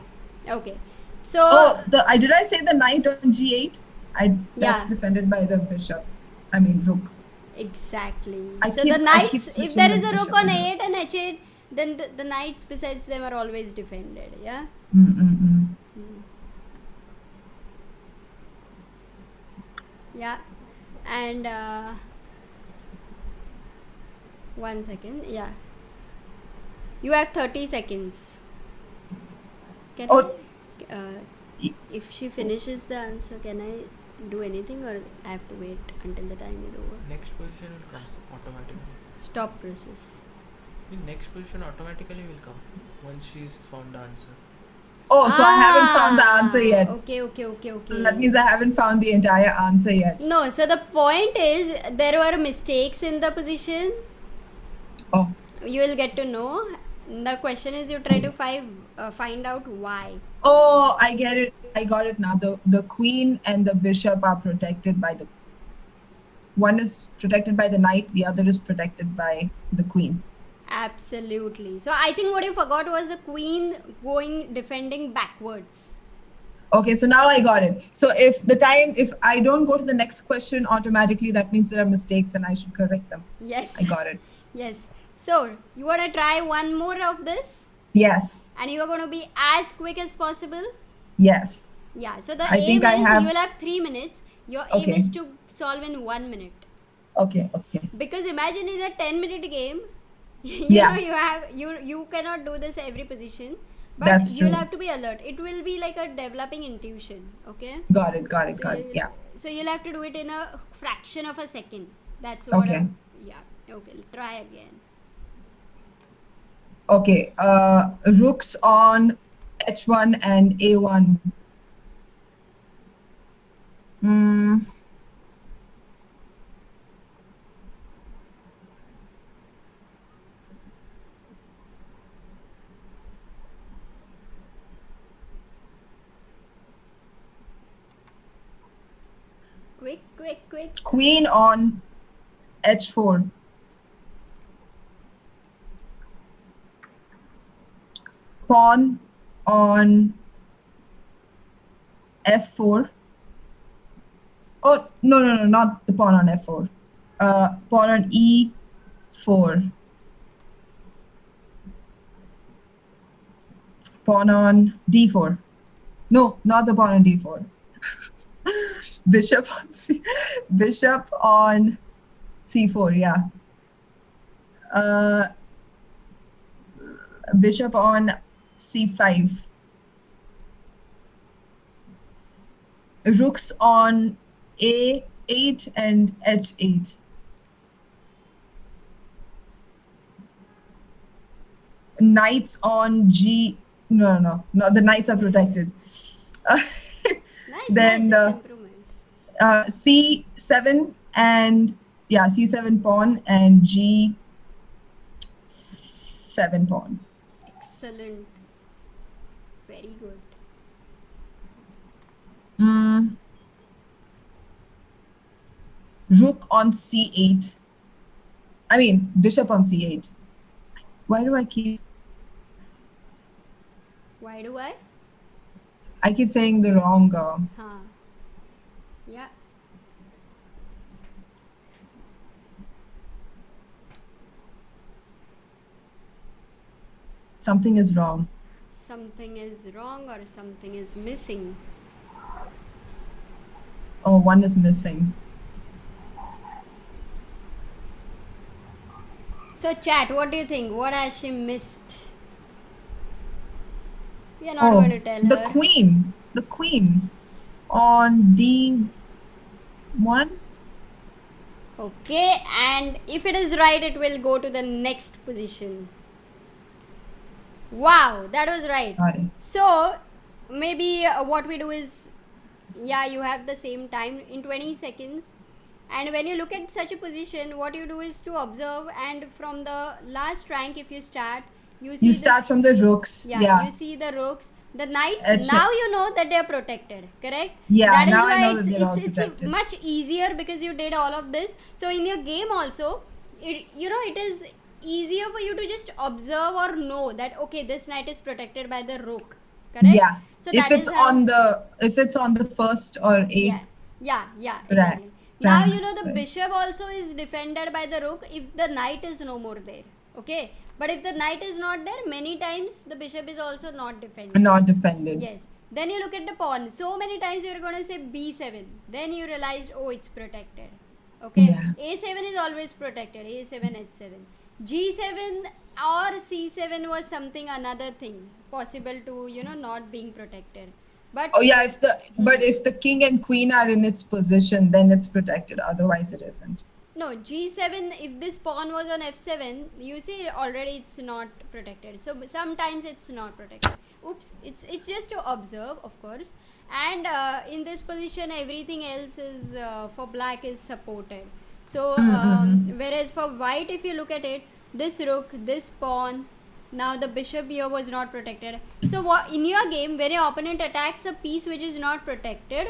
Okay. So, Oh, did I say the knight on G8? That's Yeah. defended by the bishop. I mean, rook. exactly. I So keep- the I keep knights, if switching there the is a rook bishop on and A8 and H8, then the knights besides them are always defended. Yeah. Yeah. And 1 second. Yeah. You have 30 seconds. Can Oh. If she finishes the answer, can I do anything or I have to wait until the time is over? Next position will come automatically. Stop process. The next position automatically will come once she's found the answer. Oh, so I haven't found the answer yet. Okay. So that means I haven't found the entire answer yet. No, so the point is there were mistakes in the position. Oh, You will get to know. The question is you try to find out why. oh, I get it. I got it now. The queen and the bishop are protected by the. One is protected by the knight. The other is protected by the queen. Absolutely. So I think what you forgot was the queen defending backwards. Okay, so now I got it. So if I don't go to the next question automatically, that means there are mistakes and I should correct them. Yes. I got it. Yes. So you want to try one more of this? Yes. And you are going to be as quick as possible? Yes. Yeah. So the I aim think I is have- you will have 3 minutes. Your aim Okay. is to solve in 1 minute. Okay. Because imagine in a 10-minute game, you Yeah. know you cannot do this every position, but That's you'll true. have to be alert. It will be like a developing intuition, okay? Got it. Yeah. So you'll have to do it in a fraction of a second. That's what. Okay. Okay. Try again. Okay. Rooks on h1 and a1. Quick. Queen on h4. Pawn on f4. Oh, no, not the pawn on f4. Pawn on e4. Pawn on d4. No, not the pawn on d4. Bishop on c4, yeah. Bishop on c5. Rooks on a8 and h8. Knights on g. No. The knights are protected. Nice. Then Nice. It's improvement. c7 and c7 pawn and g7 pawn. Excellent. Very good. Rook on c8. I mean, bishop on c8. Why do I keep saying the wrong? Yeah. Something is wrong. Something is wrong or something is missing. Oh, one is missing. So chat, what do you think? What has she missed? We are not going to tell the her. The queen on d1. Okay, and if it is right, it will go to the next position. Wow, that was right. Got it. So maybe what we do is, you have the same time in 20 seconds. And when you look at such a position, what you do is to observe, and from the last rank, if you start, you start from the rooks. You see the rooks, the knights. Now you know that they are protected, correct? Yeah, that is now why I know that they're all it's protected. much easier because you did all of this. So in your game also, it is easier for you to just observe or know that okay, this knight is protected by the rook, correct? Yeah. So if that it's is how, if it's on the first or eighth. Yeah, exactly. Now you know the Right. bishop also is defended by the rook if the knight is no more there. Okay, but if the knight is not there, many times the bishop is also not defended. Not defended. Yes. Then you look at the pawn. So many times you're going to say b7. Then you realized, oh, it's protected. Okay. Yeah. a7 is always protected. a7, h7. g7 or c7 was something another thing possible to not being protected. But Oh yeah, if the king and queen are in its position, then it's protected. Otherwise, it isn't. no, g7, if this pawn was on f7, you see already it's not protected. So sometimes it's not protected. Oops, it's just to observe, of course. And in this position, everything else is for black is supported. So whereas for white, if you look at it, this rook, this pawn, now the bishop here was not protected. So what in your game, when your opponent attacks a piece which is not protected,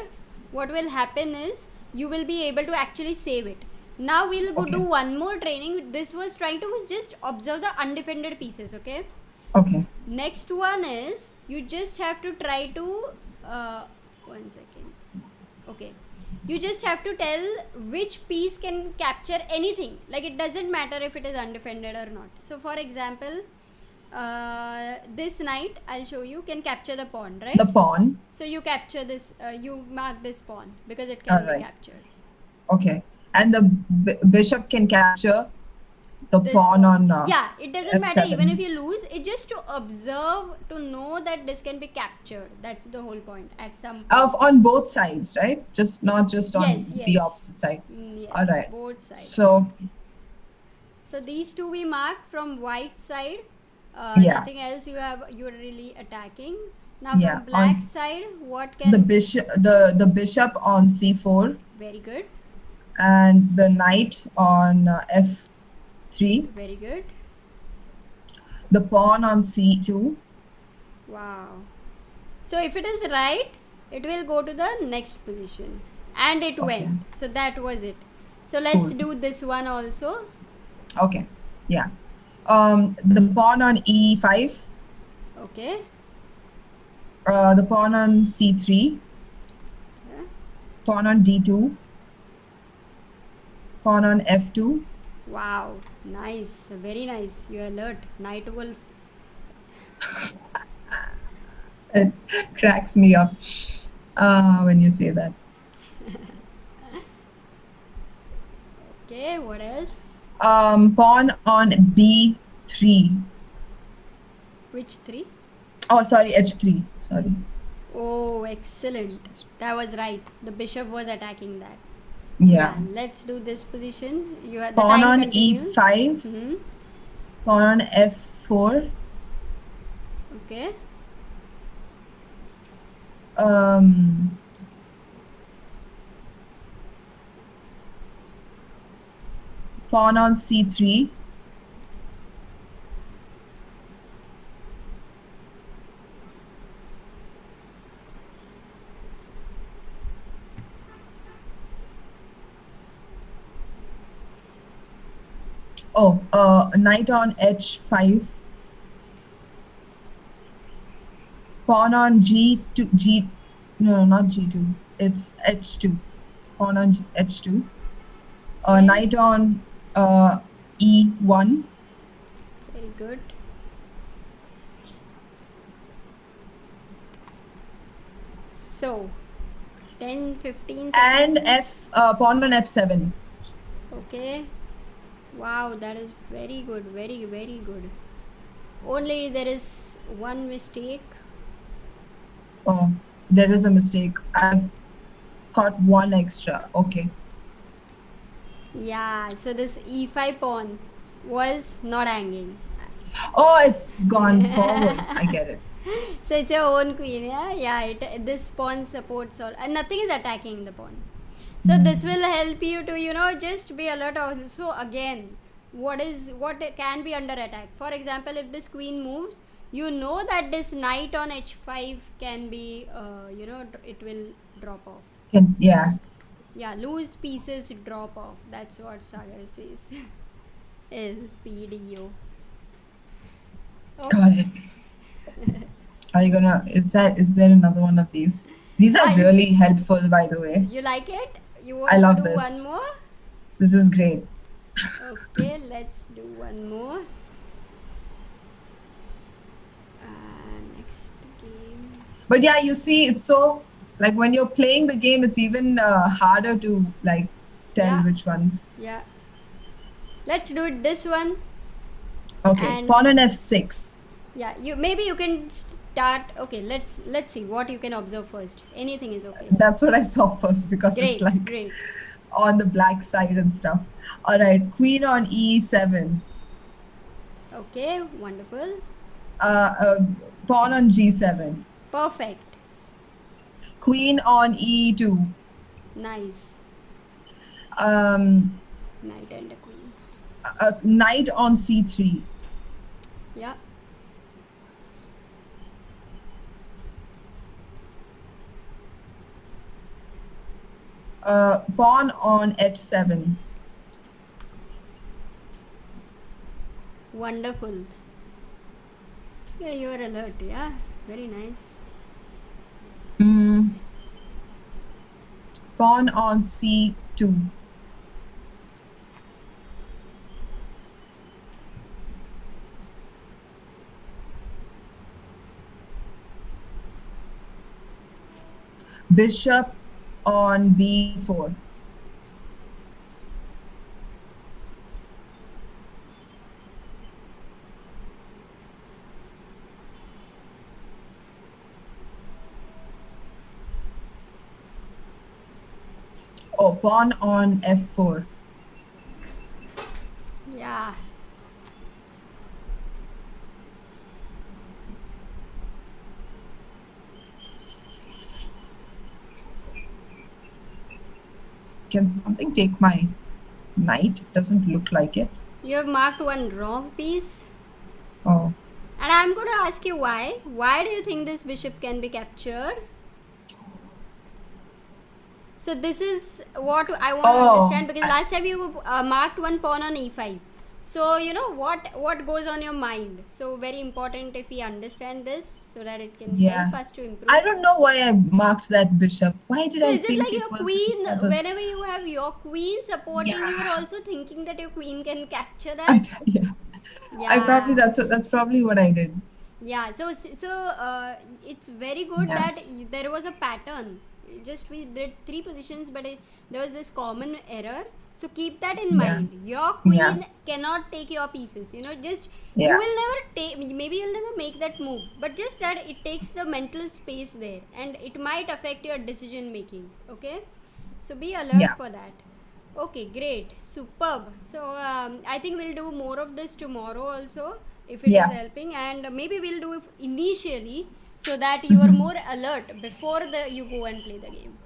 what will happen is you will be able to actually save it. Now we'll go do one more training. This was trying to just observe the undefended pieces, okay? Okay. Next one is you just have to try to 1 second. Okay. You just have to tell which piece can capture anything. Like it doesn't matter if it is undefended or not. So for example, this knight, I'll show you, can capture the pawn, right? The pawn. So you capture this, you mark this pawn because it can be captured. Okay. And the bishop can capture the This pawn on yeah, it doesn't matter F7. even if you lose. It's just to observe, to know that this can be captured. That's the whole point at some point. On both sides, right? Not just on Yes, the yes. opposite side. Yes, All right. both sides. So So these two we mark from white side. Yeah. Nothing else you're really attacking. Now Yeah, from black on side, what can the bishop on c4 very good, and the knight on f3. very good. The pawn on c2. Wow. So if it is right, it will go to the next position. And it went. So that was it. So let's do this one also. Okay. Yeah. The pawn on e5. Okay. The pawn on c3. Yeah. Pawn on d2. Pawn on f2. Wow. Nice. Very nice. You're alert. Night wolf. It cracks me up when you say that. Okay. What else? Pawn on b3. Which three? Oh, sorry, h3. Sorry. Oh, excellent. That was right. The bishop was attacking that. Yeah. Let's do this position. You have Pawn the time on continues. e5. Mm-hmm. Pawn on f4. Okay. Pawn on c3. Oh, knight on h5. Pawn on g2. No, not g2. It's h2. Pawn on h2. Knight on e1. Very good. So, 10, 15 And seconds. pawn on f7. Okay. Wow, that is very good. Very, very good. Only there is one mistake. Oh, there is a mistake. I've got one extra. Okay. Yeah, so this e5 pawn was not hanging. Oh, it's gone forward. I get it. So it's your own queen, yeah? Yeah, this pawn supports all. And nothing is attacking the pawn. So this will help you to, just be alert also again. What can be under attack? For example, if this queen moves, you know that this knight on h5 can be, it will drop off. Yeah. Yeah, loose pieces drop off. That's what Sagar says. LPDO. Oh. Got it. Are you gonna, is there another one of these? These are really helpful, by the way. You like it? You I want love to do this. one more? This is great. Okay, let's do one more. Next game. But yeah, you see, it's so, like when you're playing the game, it's even harder to like tell which ones. Yeah. Let's do it this one. Okay, And- pawn on f6. Yeah, maybe you can start. Okay, let's see what you can observe first. Anything is okay. That's what I saw first because it's like Great. on the black side and stuff. All right, queen on e7. Okay, wonderful. Pawn on g7. Perfect. Queen on e2. Nice. Um, Knight and a queen. Knight on c3. Yeah. Pawn on h7. Wonderful. Yeah, you are alert. Yeah, very nice. Pawn on c2. Bishop on b4. Oh, pawn on f4. Yeah. Can something take my knight? Doesn't look like it. You have marked one wrong piece. Oh. And I'm going to ask you why. Why do you think this bishop can be captured? So this is what I want to understand, because last time you marked one pawn on e5. So you know what goes on your mind. So very important if we understand this, so that it can help us to improve. I don't know why I marked that bishop. Why did I think it was? So is it like your queen? Whenever you have your queen supporting, you are also thinking that your queen can capture that. I probably that's probably what I did. Yeah. So it's very good that there was a pattern. Just we did 3 positions, but there was this common error. So keep that in mind. Your queen cannot take your pieces. You know, just you will never take. Maybe you'll never make that move, but just that it takes the mental space there, and it might affect your decision making. Okay, so be alert for that. Okay, great, superb. So I think we'll do more of this tomorrow also, if it is helping, and maybe we'll do it initially so that you are more alert before you go and play the game.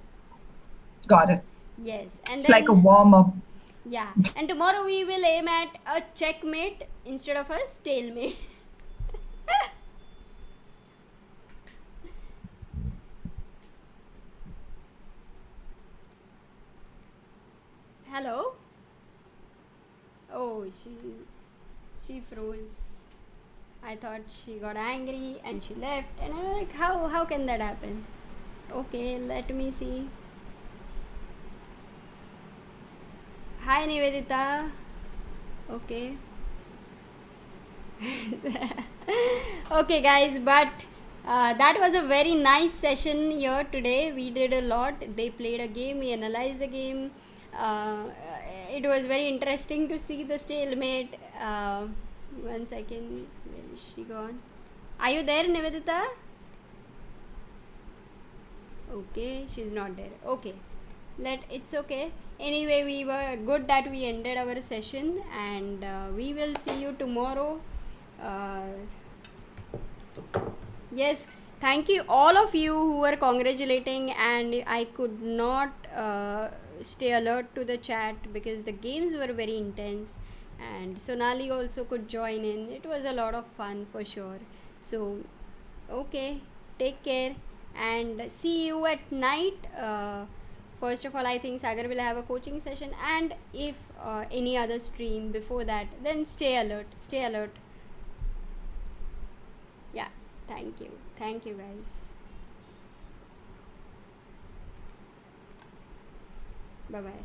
Got it. Yes, and it's like a warm up. Yeah, and tomorrow we will aim at a checkmate instead of a stalemate. Hello. Oh, she froze. I thought she got angry and she left, and I'm like, how can that happen? Okay, let me see. Hi Niveditha. Okay. Okay guys, but that was a very nice session here today. We did a lot. They played a game, we analyzed the game. It was very interesting to see the stalemate. 1 second, where is she gone? Are you there, Niveditha? Okay, she's not there. Okay, it's okay. Anyway, we were good that we ended our session, and we will see you tomorrow. Yes, thank you all of you who were congratulating, and I could not stay alert to the chat because the games were very intense, and Sonali also could join in. It was a lot of fun for sure. So okay, take care and see you at night. First of all, I think Sagar will have a coaching session, and if any other stream before that, then stay alert. Yeah, thank you guys. Bye bye.